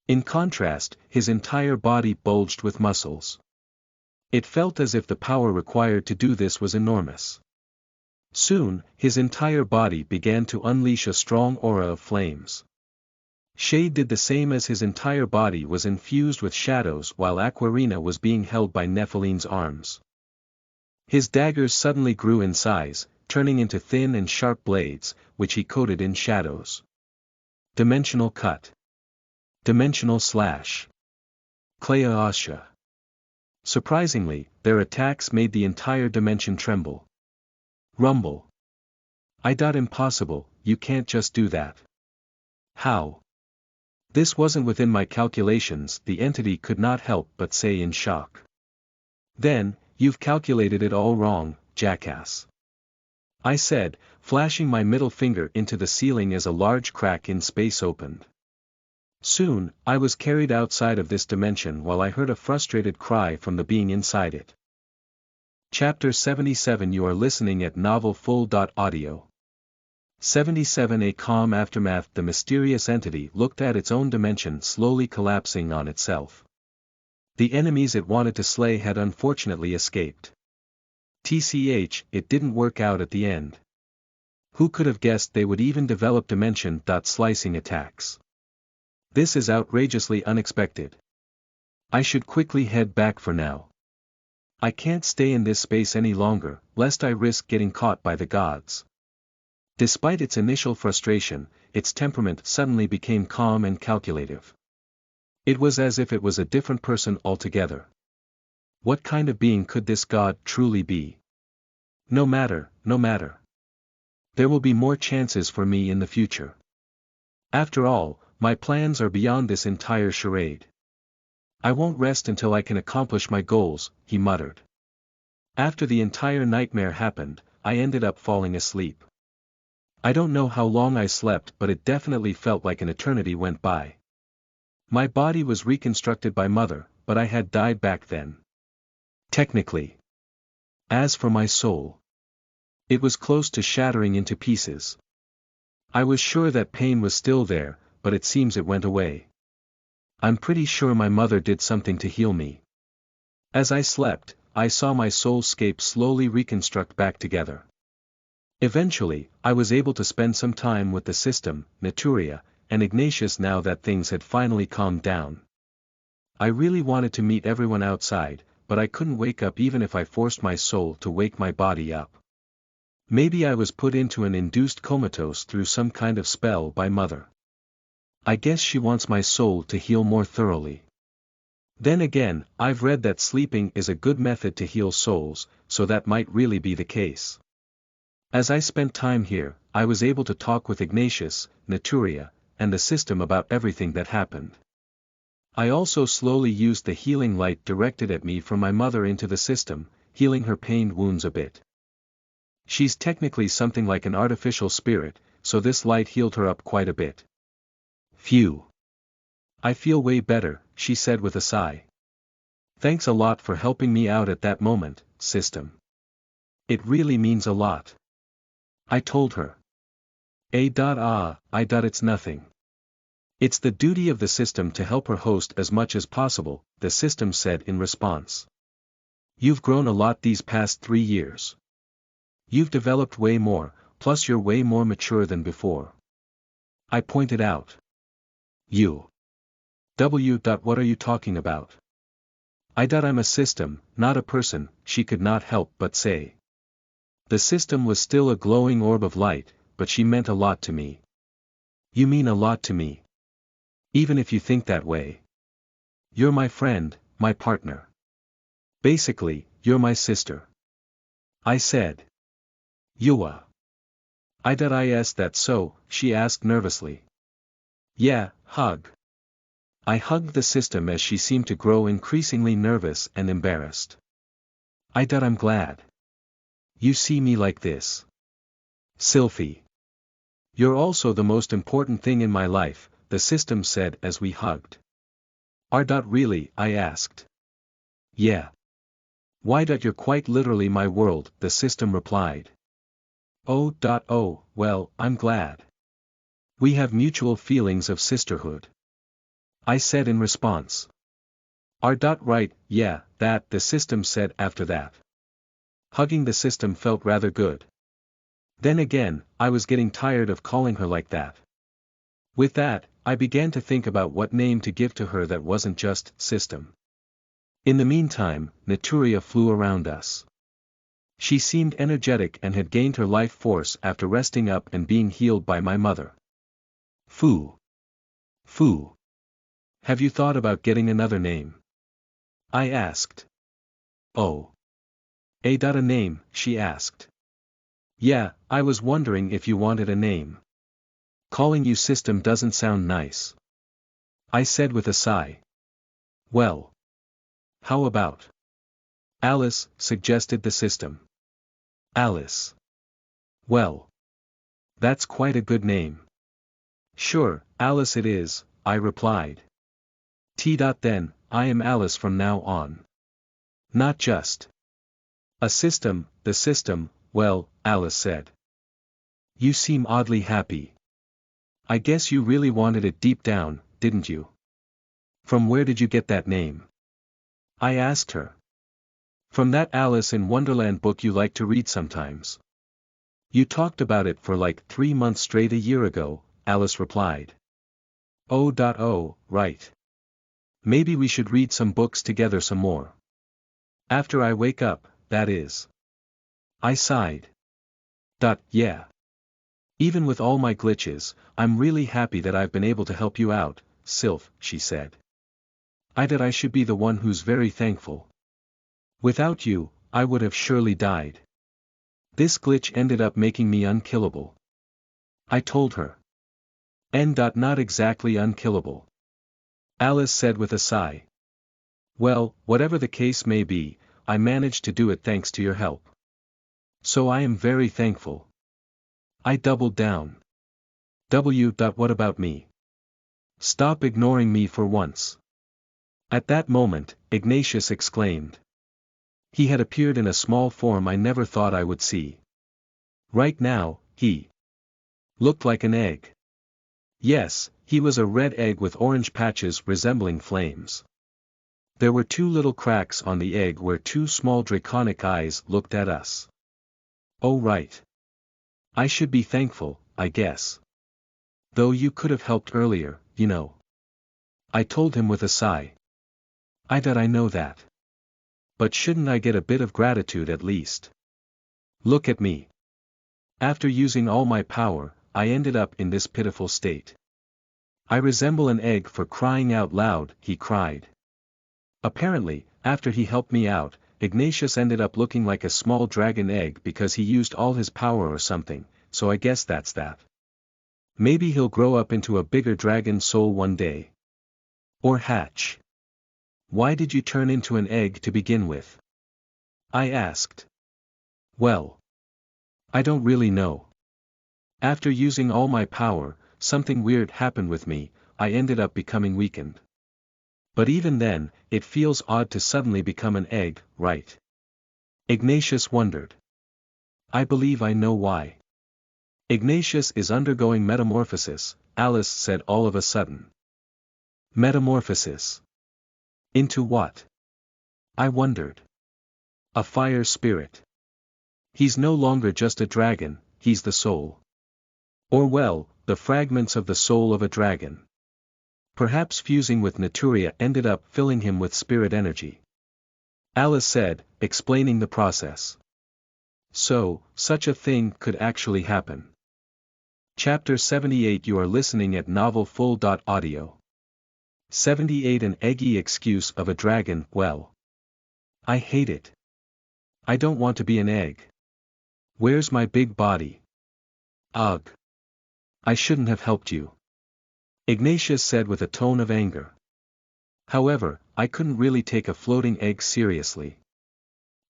In contrast, his entire body bulged with muscles. It felt as if the power required to do this was enormous. Soon, his entire body began to unleash a strong aura of flames. Shade did the same as his entire body was infused with shadows while Aquarina was being held by Nephiline's arms. His daggers suddenly grew in size, turning into thin and sharp blades, which he coated in shadows. Dimensional cut. Dimensional slash. Kleaosha. Surprisingly, their attacks made the entire dimension tremble. Rumble. Impossible, you can't just do that. How? This wasn't within my calculations, the entity could not help but say in shock. Then, you've calculated it all wrong, jackass. I said, flashing my middle finger into the ceiling as a large crack in space opened. Soon, I was carried outside of this dimension while I heard a frustrated cry from the being inside it. Chapter 77. You are listening at novelfull.audio. 77. A calm aftermath. The mysterious entity looked at its own dimension slowly collapsing on itself. The enemies it wanted to slay had unfortunately escaped. TCH, it didn't work out at the end. Who could have guessed they would even develop dimension-slicing attacks? This is outrageously unexpected. I should quickly head back for now. I can't stay in this space any longer, lest I risk getting caught by the gods. Despite its initial frustration, its temperament suddenly became calm and calculative. It was as if it was a different person altogether. What kind of being could this god truly be? No matter. There will be more chances for me in the future. After all, my plans are beyond this entire charade. I won't rest until I can accomplish my goals, he muttered. After the entire nightmare happened, I ended up falling asleep. I don't know how long I slept, but it definitely felt like an eternity went by. My body was reconstructed by Mother, but I had died back then. Technically. As for my soul, it was close to shattering into pieces. I was sure that pain was still there, but it seems it went away. I'm pretty sure my mother did something to heal me. As I slept, I saw my soulscape slowly reconstruct back together. Eventually, I was able to spend some time with the system, Naturia, and Ignatius now that things had finally calmed down. I really wanted to meet everyone outside, but I couldn't wake up even if I forced my soul to wake my body up. Maybe I was put into an induced comatose through some kind of spell by Mother. I guess she wants my soul to heal more thoroughly. Then again, I've read that sleeping is a good method to heal souls, so that might really be the case. As I spent time here, I was able to talk with Ignatius, Naturia, and the system about everything that happened. I also slowly used the healing light directed at me from my mother into the system, healing her pained wounds a bit. She's technically something like an artificial spirit, so this light healed her up quite a bit. Phew. I feel way better, she said with a sigh. Thanks a lot for helping me out at that moment, system. It really means a lot. I told her. It's nothing. It's the duty of the system to help her host as much as possible, the system said in response. You've grown a lot these past 3 years. You've developed way more, plus you're way more mature than before. I pointed out. What are you talking about? I'm a system, not a person, she could not help but say. The system was still a glowing orb of light, but she meant a lot to me. You mean a lot to me. Even if you think that way. You're my friend, my partner. Basically, you're my sister. I said. Yua. Is that so? She asked nervously. Yeah, hug. I hugged the system as she seemed to grow increasingly nervous and embarrassed. I'm glad. You see me like this. Sylphie. You're also the most important thing in my life, the system said as we hugged. Really? I asked. Yeah. Why? You're quite literally my world, the system replied. Well, I'm glad. We have mutual feelings of sisterhood. I said in response. Right, yeah, that, the system said after that. Hugging the system felt rather good. Then again, I was getting tired of calling her like that. With that, I began to think about what name to give to her that wasn't just system. In the meantime, Naturia flew around us. She seemed energetic and had gained her life force after resting up and being healed by my mother. Foo. Have you thought about getting another name? I asked. Oh. A name, she asked. Yeah, I was wondering if you wanted a name. Calling you system doesn't sound nice. I said with a sigh. Well. How about? Alice, suggested the system. Alice. Well. That's quite a good name. Sure, Alice it is, I replied. Then, I am Alice from now on. Not just a system, the system, well, Alice said. You seem oddly happy. I guess you really wanted it deep down, didn't you? From where did you get that name? I asked her. From that Alice in Wonderland book you like to read sometimes. You talked about it for like 3 months straight a year ago, Alice replied. Right. Maybe we should read some books together some more. After I wake up, that is. I sighed. Yeah. Even with all my glitches, I'm really happy that I've been able to help you out, Sylph, she said. I should be the one who's very thankful. Without you, I would have surely died. This glitch ended up making me unkillable. I told her. Not exactly unkillable. Alice said with a sigh. Well, whatever the case may be, I managed to do it thanks to your help. So I am very thankful. I doubled down. What about me? Stop ignoring me for once. At that moment, Ignatius exclaimed. He had appeared in a small form I never thought I would see. Right now, he looked like an egg. Yes, he was a red egg with orange patches resembling flames. There were 2 little cracks on the egg where 2 small draconic eyes looked at us. Oh right. I should be thankful, I guess. Though you could have helped earlier, you know. I told him with a sigh. I know that. But shouldn't I get a bit of gratitude at least? Look at me. After using all my power, I ended up in this pitiful state. I resemble an egg for crying out loud, he cried. Apparently, after he helped me out, Ignatius ended up looking like a small dragon egg because he used all his power or something, so I guess that's that. Maybe he'll grow up into a bigger dragon soul one day. Or hatch? Why did you turn into an egg to begin with? I asked. Well, I don't really know. After using all my power, something weird happened with me, I ended up becoming weakened. But even then, it feels odd to suddenly become an egg, right? Ignatius wondered. I believe I know why. Ignatius is undergoing metamorphosis, Alice said all of a sudden. Metamorphosis? Into what? I wondered. A fire spirit. He's no longer just a dragon, he's the soul. Or well, the fragments of the soul of a dragon. Perhaps fusing with Naturia ended up filling him with spirit energy. Alice said, explaining the process. So, such a thing could actually happen. Chapter 78. You are listening at novelfull.audio. 78. An eggy excuse of a dragon. Well, I hate it. I don't want to be an egg. Where's my big body? Ugh. I shouldn't have helped you. Ignatius said with a tone of anger. However, I couldn't really take a floating egg seriously.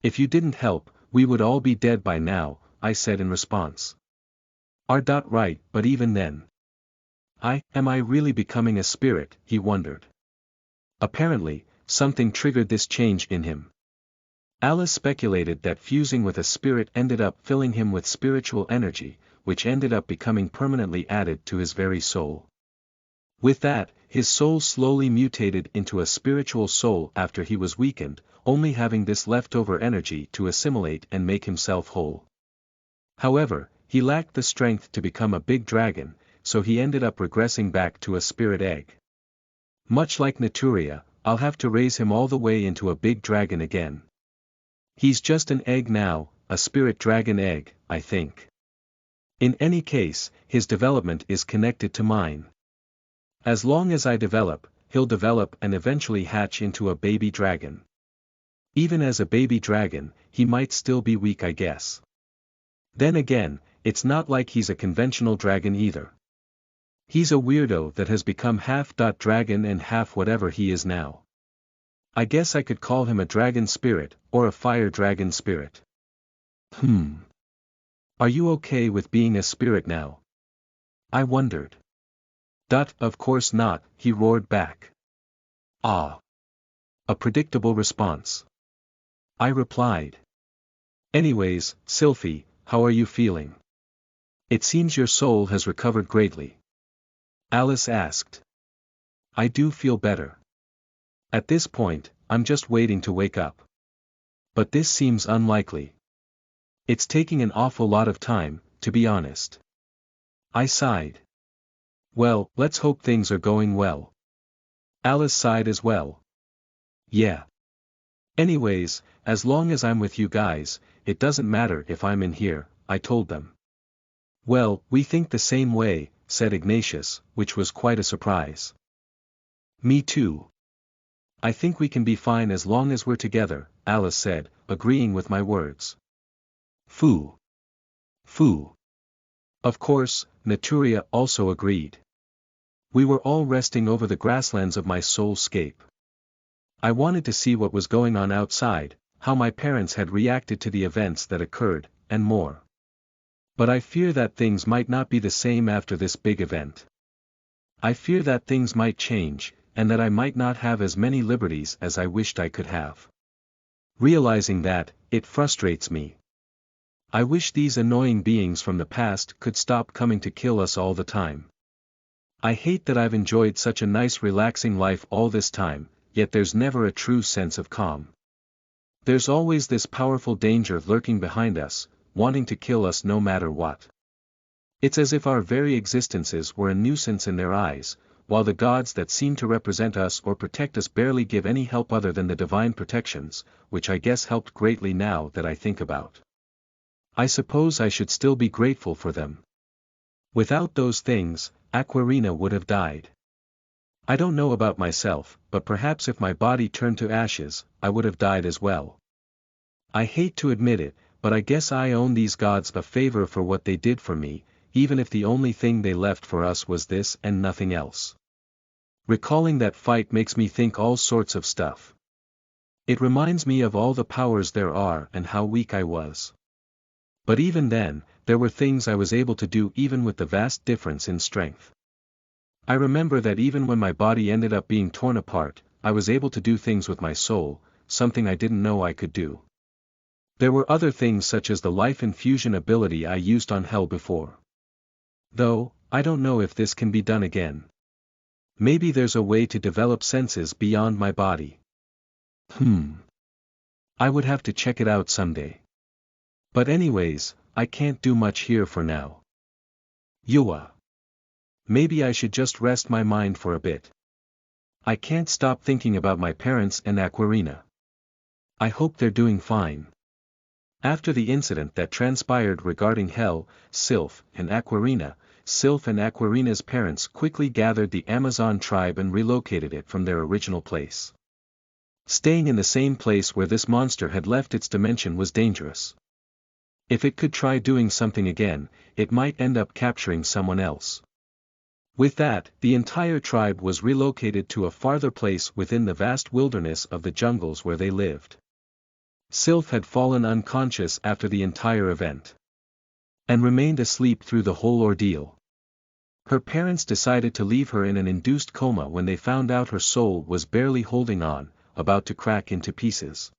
If you didn't help, we would all be dead by now, I said in response. Right, but even then. Am I really becoming a spirit, he wondered. Apparently, something triggered this change in him. Alice speculated that fusing with a spirit ended up filling him with spiritual energy, which ended up becoming permanently added to his very soul. With that, his soul slowly mutated into a spiritual soul after he was weakened, only having this leftover energy to assimilate and make himself whole. However, he lacked the strength to become a big dragon, so he ended up regressing back to a spirit egg. Much like Naturia, I'll have to raise him all the way into a big dragon again. He's just an egg now, a spirit dragon egg, I think. In any case, his development is connected to mine. As long as I develop, he'll develop and eventually hatch into a baby dragon. Even as a baby dragon, he might still be weak, I guess. Then again, it's not like he's a conventional dragon either. He's a weirdo that has become half dragon and half whatever he is now. I guess I could call him a dragon spirit, or a fire dragon spirit. Are you okay with being a spirit now? I wondered. Of course not, he roared back. Ah. A predictable response. I replied. Anyways, Sylphie, how are you feeling? It seems your soul has recovered greatly. Alice asked. I do feel better. At this point, I'm just waiting to wake up. But this seems unlikely. It's taking an awful lot of time, to be honest. I sighed. Well, let's hope things are going well. Alice sighed as well. Yeah. Anyways, as long as I'm with you guys, it doesn't matter if I'm in here, I told them. Well, we think the same way, said Ignatius, which was quite a surprise. Me too. I think we can be fine as long as we're together, Alice said, agreeing with my words. Foo. Foo. Of course, Naturia also agreed. We were all resting over the grasslands of my soulscape. I wanted to see what was going on outside, how my parents had reacted to the events that occurred, and more. But I fear that things might not be the same after this big event. I fear that things might change, and that I might not have as many liberties as I wished I could have. Realizing that, it frustrates me. I wish these annoying beings from the past could stop coming to kill us all the time. I hate that I've enjoyed such a nice relaxing life all this time, yet there's never a true sense of calm. There's always this powerful danger lurking behind us, wanting to kill us no matter what. It's as if our very existences were a nuisance in their eyes, while the gods that seem to represent us or protect us barely give any help other than the divine protections, which I guess helped greatly now that I think about. I suppose I should still be grateful for them. Without those things, Aquarina would have died. I don't know about myself, but perhaps if my body turned to ashes, I would have died as well. I hate to admit it, but I guess I owe these gods a favor for what they did for me, even if the only thing they left for us was this and nothing else. Recalling that fight makes me think all sorts of stuff. It reminds me of all the powers there are and how weak I was. But even then, there were things I was able to do even with the vast difference in strength. I remember that even when my body ended up being torn apart, I was able to do things with my soul, something I didn't know I could do. There were other things such as the life infusion ability I used on Hell before. Though, I don't know if this can be done again. Maybe there's a way to develop senses beyond my body. I would have to check it out someday. But anyways, I can't do much here for now. Yua. Maybe I should just rest my mind for a bit. I can't stop thinking about my parents and Aquarina. I hope they're doing fine. After the incident that transpired regarding Hell, Sylph and Aquarina, Sylph and Aquarina's parents quickly gathered the Amazon tribe and relocated it from their original place. Staying in the same place where this monster had left its dimension was dangerous. If it could try doing something again, it might end up capturing someone else. With that, the entire tribe was relocated to a farther place within the vast wilderness of the jungles where they lived. Sylph had fallen unconscious after the entire event, and remained asleep through the whole ordeal. Her parents decided to leave her in an induced coma when they found out her soul was barely holding on, about to crack into pieces.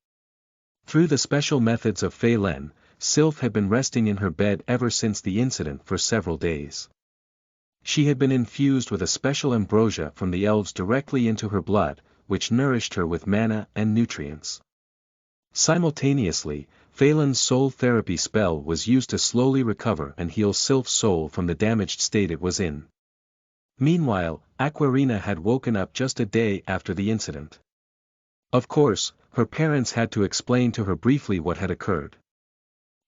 Through the special methods of Fei Len, Sylph had been resting in her bed ever since the incident for several days. She had been infused with a special ambrosia from the elves directly into her blood, which nourished her with mana and nutrients. Simultaneously, Fei Len's soul therapy spell was used to slowly recover and heal Sylph's soul from the damaged state it was in. Meanwhile, Aquarina had woken up just a day after the incident. Of course, her parents had to explain to her briefly what had occurred.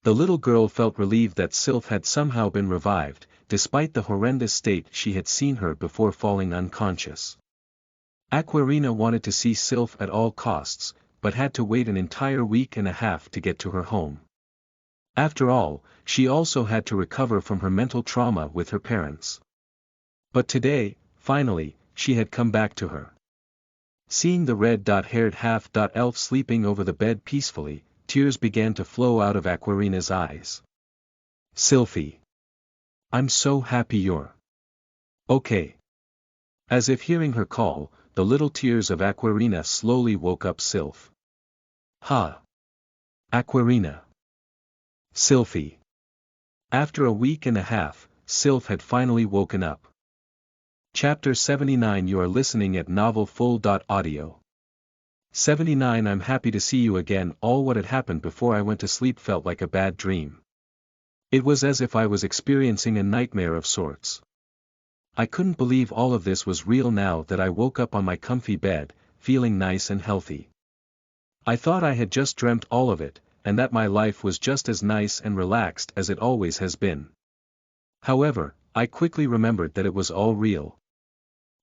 The little girl felt relieved that Sylph had somehow been revived, despite the horrendous state she had seen her before falling unconscious. Aquarina wanted to see Sylph at all costs, but had to wait an entire week and a half to get to her home. After all, she also had to recover from her mental trauma with her parents. But today, finally, she had come back to her. Seeing the red-haired half-elf sleeping over the bed peacefully, tears began to flow out of Aquarina's eyes. Sylphie. I'm so happy you're okay. As if hearing her call, the little tears of Aquarina slowly woke up Sylph. Ha! Aquarina. Sylphie. After a week and a half, Sylph had finally woken up. Chapter 79. You are listening at novelfull.audio. 79. I'm happy to see you again. All what had happened before I went to sleep felt like a bad dream. It was as if I was experiencing a nightmare of sorts. I couldn't believe all of this was real now that I woke up on my comfy bed, feeling nice and healthy. I thought I had just dreamt all of it, and that my life was just as nice and relaxed as it always has been. However, I quickly remembered that it was all real.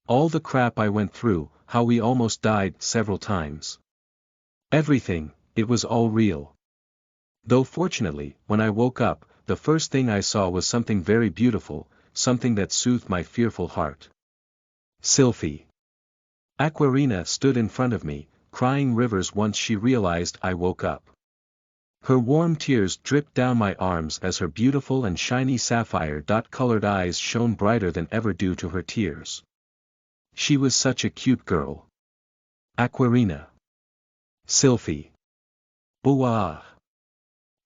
All the crap I went through, how we almost died several times. Everything, it was all real. Though fortunately, when I woke up, the first thing I saw was something very beautiful, something that soothed my fearful heart. Sylphie. Aquarina stood in front of me, crying rivers once she realized I woke up. Her warm tears dripped down my arms as her beautiful and shiny sapphire-colored eyes shone brighter than ever due to her tears. She was such a cute girl. Aquarina. Sylphie. Boo-ah.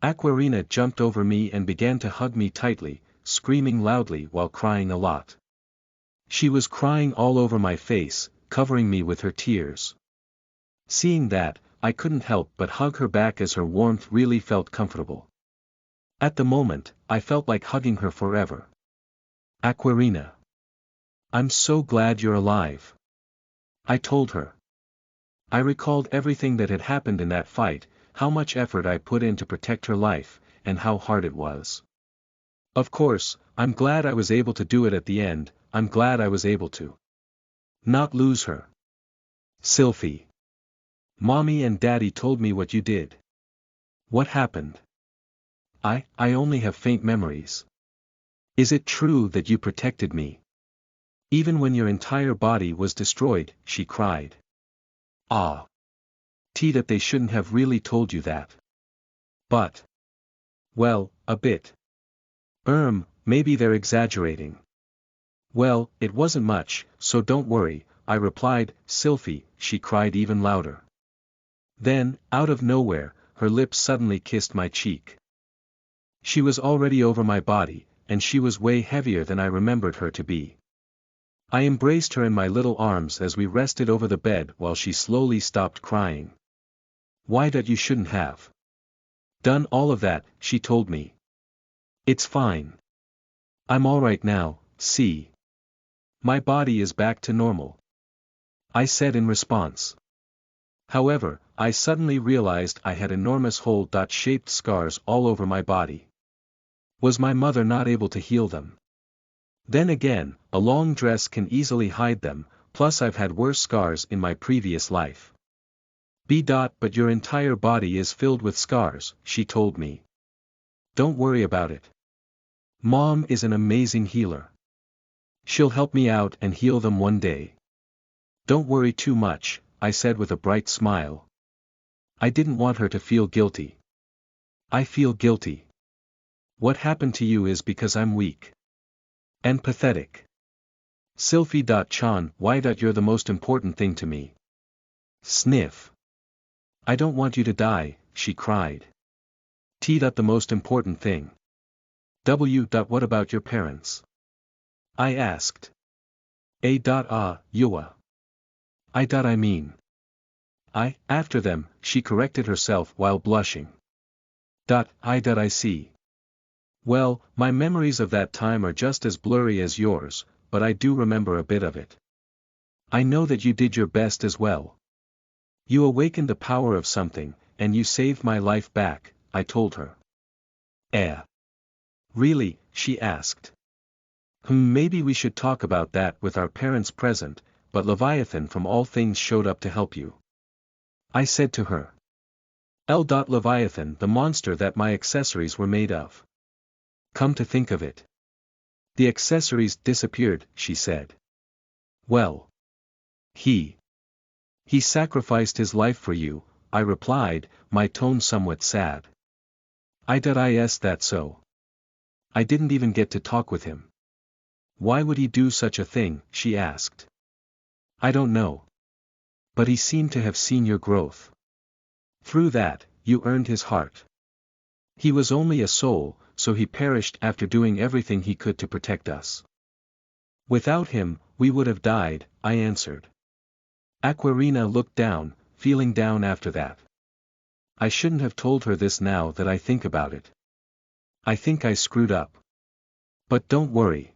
Aquarina jumped over me and began to hug me tightly, screaming loudly while crying a lot. She was crying all over my face, covering me with her tears. Seeing that, I couldn't help but hug her back as her warmth really felt comfortable. At the moment, I felt like hugging her forever. Aquarina. I'm so glad you're alive. I told her. I recalled everything that had happened in that fight, how much effort I put in to protect her life, and how hard it was. Of course, I'm glad I was able to do it at the end. I'm glad I was able to not lose her. Sylphie. Mommy and Daddy told me what you did. What happened? I only have faint memories. Is it true that you protected me? Even when your entire body was destroyed, she cried. Ah. That they shouldn't have really told you that. But. Well, a bit. Maybe they're exaggerating. Well, it wasn't much, so don't worry, I replied. Sylphie, she cried even louder. Then, out of nowhere, her lips suddenly kissed my cheek. She was already over my body, and she was way heavier than I remembered her to be. I embraced her in my little arms as we rested over the bed while she slowly stopped crying. Why that you shouldn't have done all of that, she told me. It's fine. I'm alright now, see. My body is back to normal. I said in response. However, I suddenly realized I had enormous hole-shaped scars all over my body. Was my mother not able to heal them? Then again, a long dress can easily hide them, plus I've had worse scars in my previous life. But your entire body is filled with scars, she told me. Don't worry about it. Mom is an amazing healer. She'll help me out and heal them one day. Don't worry too much, I said with a bright smile. I didn't want her to feel guilty. I feel guilty. What happened to you is because I'm weak. And pathetic. Sylphie. Why that you're the most important thing to me. Sniff. I don't want you to die, she cried. The most important thing. What about your parents? I asked. Yua. I mean. After them, she corrected herself while blushing. I see. Well, my memories of that time are just as blurry as yours, but I do remember a bit of it. I know that you did your best as well. You awakened the power of something, and you saved my life back, I told her. Really, she asked. Maybe we should talk about that with our parents present, but Leviathan from all things showed up to help you. I said to her. Leviathan, the monster that my accessories were made of. Come to think of it. The accessories disappeared, she said. Well. He sacrificed his life for you, I replied, my tone somewhat sad. Is that so? I didn't even get to talk with him. Why would he do such a thing, she asked. I don't know. But he seemed to have seen your growth. Through that, you earned his heart. He was only a soul, so he perished after doing everything he could to protect us. Without him, we would have died, I answered. Aquarina looked down, feeling down after that. I shouldn't have told her this now that I think about it. I think I screwed up. But don't worry.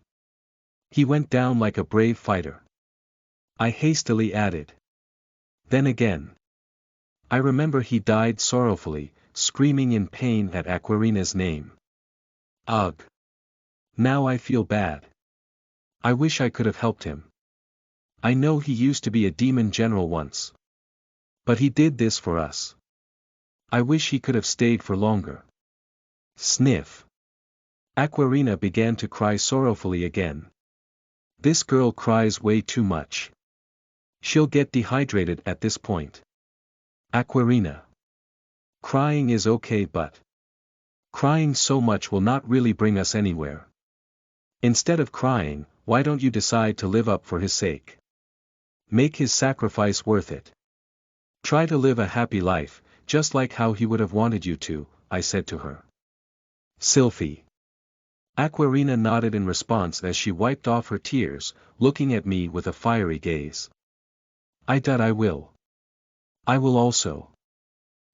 He went down like a brave fighter. I hastily added. Then again. I remember he died sorrowfully, screaming in pain at Aquarina's name. Ugh. Now I feel bad. I wish I could have helped him. I know he used to be a demon general once. But he did this for us. I wish he could have stayed for longer. Sniff. Aquarina began to cry sorrowfully again. This girl cries way too much. She'll get dehydrated at this point. Aquarina. Crying is okay, but crying so much will not really bring us anywhere. Instead of crying, why don't you decide to live up for his sake? Make his sacrifice worth it. Try to live a happy life, just like how he would have wanted you to, I said to her. Sylphie. Aquarina nodded in response as she wiped off her tears, looking at me with a fiery gaze. I will. I will also.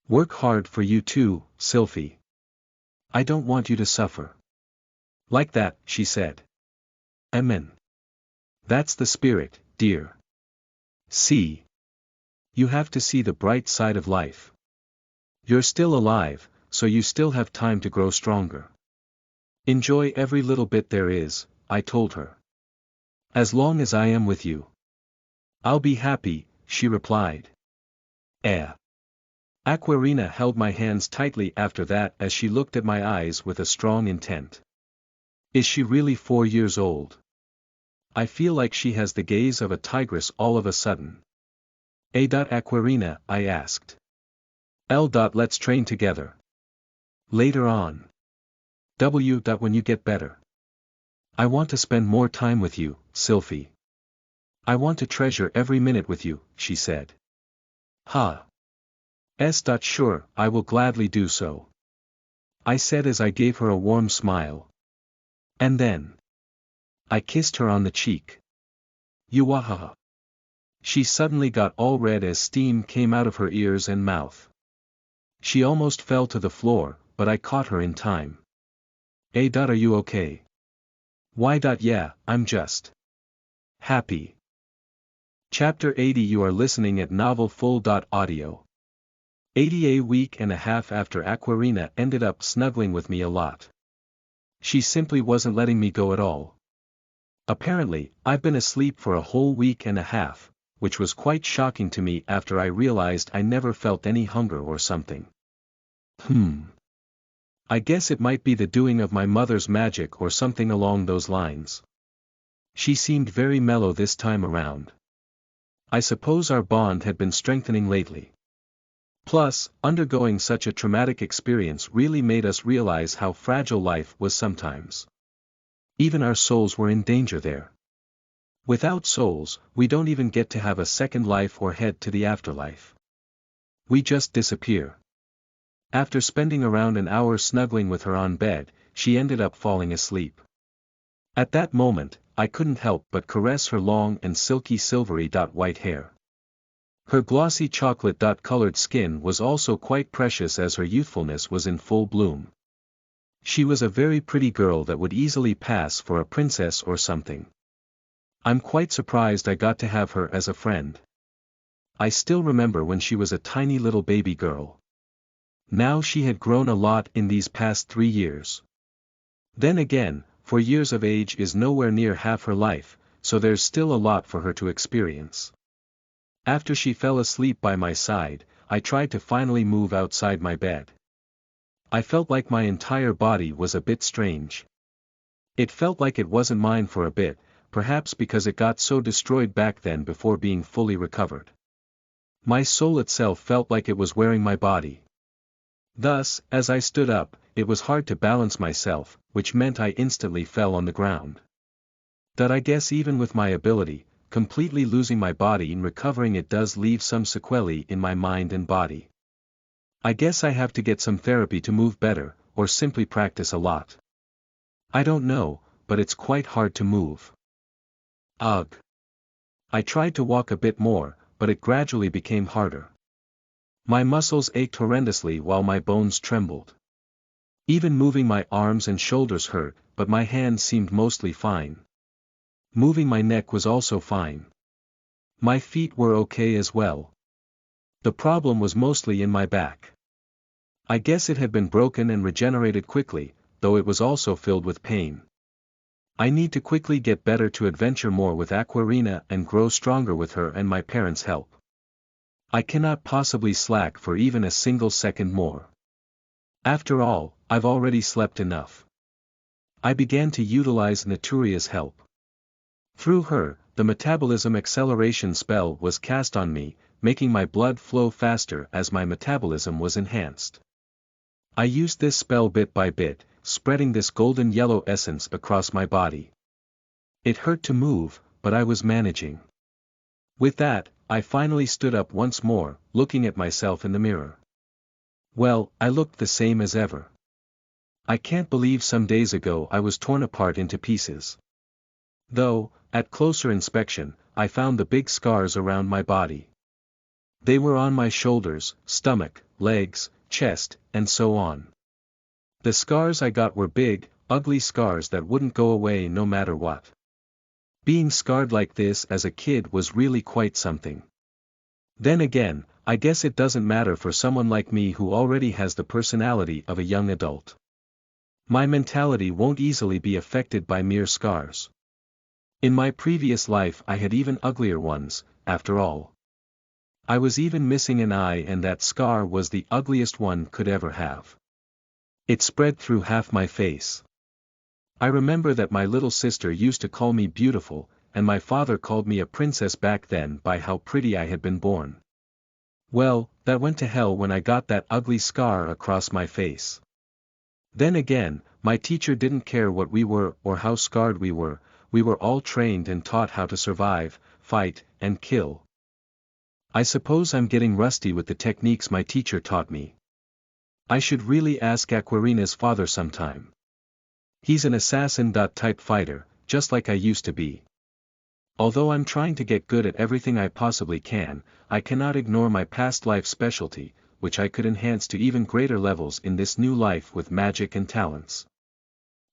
Work hard for you too, Sylphie. I don't want you to suffer. Like that, she said. Amen. That's the spirit, dear. See. You have to see the bright side of life. You're still alive, so you still have time to grow stronger. Enjoy every little bit there is, I told her. As long as I am with you. I'll be happy, she replied. Aquarina held my hands tightly after that as she looked at my eyes with a strong intent. Is she really 4 years old? I feel like she has the gaze of a tigress all of a sudden. Aquarina, I asked. Let's train together. Later on. When you get better. I want to spend more time with you, Sylphie. I want to treasure every minute with you, she said. Ha. Sure, I will gladly do so. I said as I gave her a warm smile. And then. I kissed her on the cheek. Yuwahaha. She suddenly got all red as steam came out of her ears and mouth. She almost fell to the floor, but I caught her in time. Are you okay? Why? Yeah, I'm just happy. Chapter 80. You are listening at novelfull.audio. 80. A week and a half after Aquarina ended up snuggling with me a lot. She simply wasn't letting me go at all. Apparently, I've been asleep for a whole week and a half, which was quite shocking to me after I realized I never felt any hunger or something. I guess it might be the doing of my mother's magic or something along those lines. She seemed very mellow this time around. I suppose our bond had been strengthening lately. Plus, undergoing such a traumatic experience really made us realize how fragile life was sometimes. Even our souls were in danger there. Without souls, we don't even get to have a second life or head to the afterlife. We just disappear. After spending around an hour snuggling with her on bed, she ended up falling asleep. At that moment, I couldn't help but caress her long and silky silvery white hair. Her glossy chocolate-colored skin was also quite precious as her youthfulness was in full bloom. She was a very pretty girl that would easily pass for a princess or something. I'm quite surprised I got to have her as a friend. I still remember when she was a tiny little baby girl. Now she had grown a lot in these past 3 years. Then again, 4 years of age is nowhere near half her life, so there's still a lot for her to experience. After she fell asleep by my side, I tried to finally move outside my bed. I felt like my entire body was a bit strange. It felt like it wasn't mine for a bit, perhaps because it got so destroyed back then before being fully recovered. My soul itself felt like it was wearing my body. Thus, as I stood up, it was hard to balance myself, which meant I instantly fell on the ground. I guess even with my ability, completely losing my body and recovering it does leave some sequelae in my mind and body. I guess I have to get some therapy to move better, or simply practice a lot. I don't know, but it's quite hard to move. Ugh. I tried to walk a bit more, but it gradually became harder. My muscles ached horrendously while my bones trembled. Even moving my arms and shoulders hurt, but my hands seemed mostly fine. Moving my neck was also fine. My feet were okay as well. The problem was mostly in my back. I guess it had been broken and regenerated quickly, though it was also filled with pain. I need to quickly get better to adventure more with Aquarina and grow stronger with her and my parents' help. I cannot possibly slack for even a single second more. After all, I've already slept enough. I began to utilize Naturia's help. Through her, the metabolism acceleration spell was cast on me, making my blood flow faster as my metabolism was enhanced. I used this spell bit by bit, spreading this golden yellow essence across my body. It hurt to move, but I was managing. With that, I finally stood up once more, looking at myself in the mirror. Well, I looked the same as ever. I can't believe some days ago I was torn apart into pieces. Though, at closer inspection, I found the big scars around my body. They were on my shoulders, stomach, legs, chest, and so on. The scars I got were big, ugly scars that wouldn't go away no matter what. Being scarred like this as a kid was really quite something. Then again, I guess it doesn't matter for someone like me who already has the personality of a young adult. My mentality won't easily be affected by mere scars. In my previous life I had even uglier ones, after all. I was even missing an eye, and that scar was the ugliest one could ever have. It spread through half my face. I remember that my little sister used to call me beautiful, and my father called me a princess back then by how pretty I had been born. Well, that went to hell when I got that ugly scar across my face. Then again, my teacher didn't care what we were or how scarred we were all trained and taught how to survive, fight, and kill. I suppose I'm getting rusty with the techniques my teacher taught me. I should really ask Aquarina's father sometime. He's an assassin-type fighter, just like I used to be. Although I'm trying to get good at everything I possibly can, I cannot ignore my past life specialty, which I could enhance to even greater levels in this new life with magic and talents.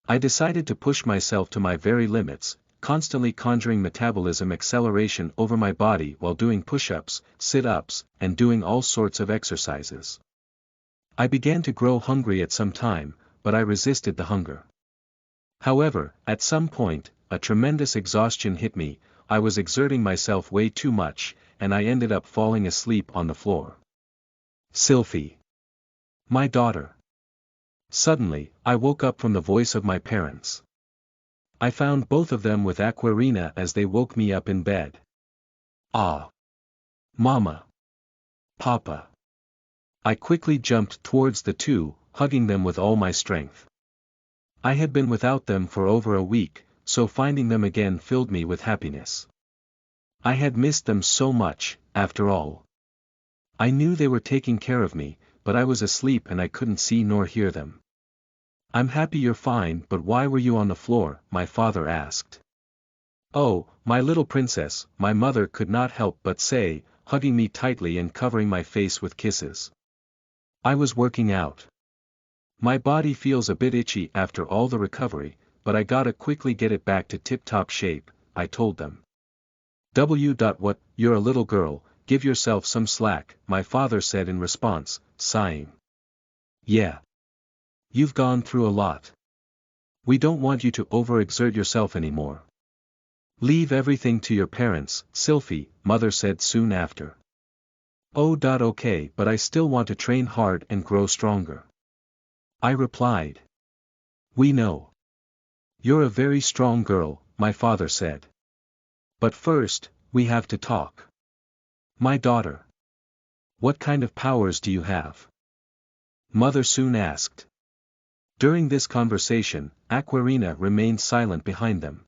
I decided to push myself to my very limits, constantly conjuring metabolism acceleration over my body while doing push-ups, sit-ups, and doing all sorts of exercises. I began to grow hungry at some time, but I resisted the hunger. However, at some point, a tremendous exhaustion hit me. I was exerting myself way too much, and I ended up falling asleep on the floor. Sylphie. My daughter. Suddenly, I woke up from the voice of my parents. I found both of them with Aquarina as they woke me up in bed. Ah! Mama! Papa! I quickly jumped towards the two, hugging them with all my strength. I had been without them for over a week, so finding them again filled me with happiness. I had missed them so much, after all. I knew they were taking care of me, but I was asleep and I couldn't see nor hear them. I'm happy you're fine, but why were you on the floor? My father asked. Oh, my little princess, my mother could not help but say, hugging me tightly and covering my face with kisses. I was working out. My body feels a bit itchy after all the recovery, but I gotta quickly get it back to tip-top shape, I told them. What, you're a little girl, give yourself some slack, my father said in response, sighing. Yeah. You've gone through a lot. We don't want you to overexert yourself anymore. Leave everything to your parents, Sylphie, mother said soon after. Okay, but I still want to train hard and grow stronger. I replied. We know. You're a very strong girl, my father said. But first, we have to talk. My daughter. What kind of powers do you have? Mother soon asked. During this conversation, Aquarina remained silent behind them.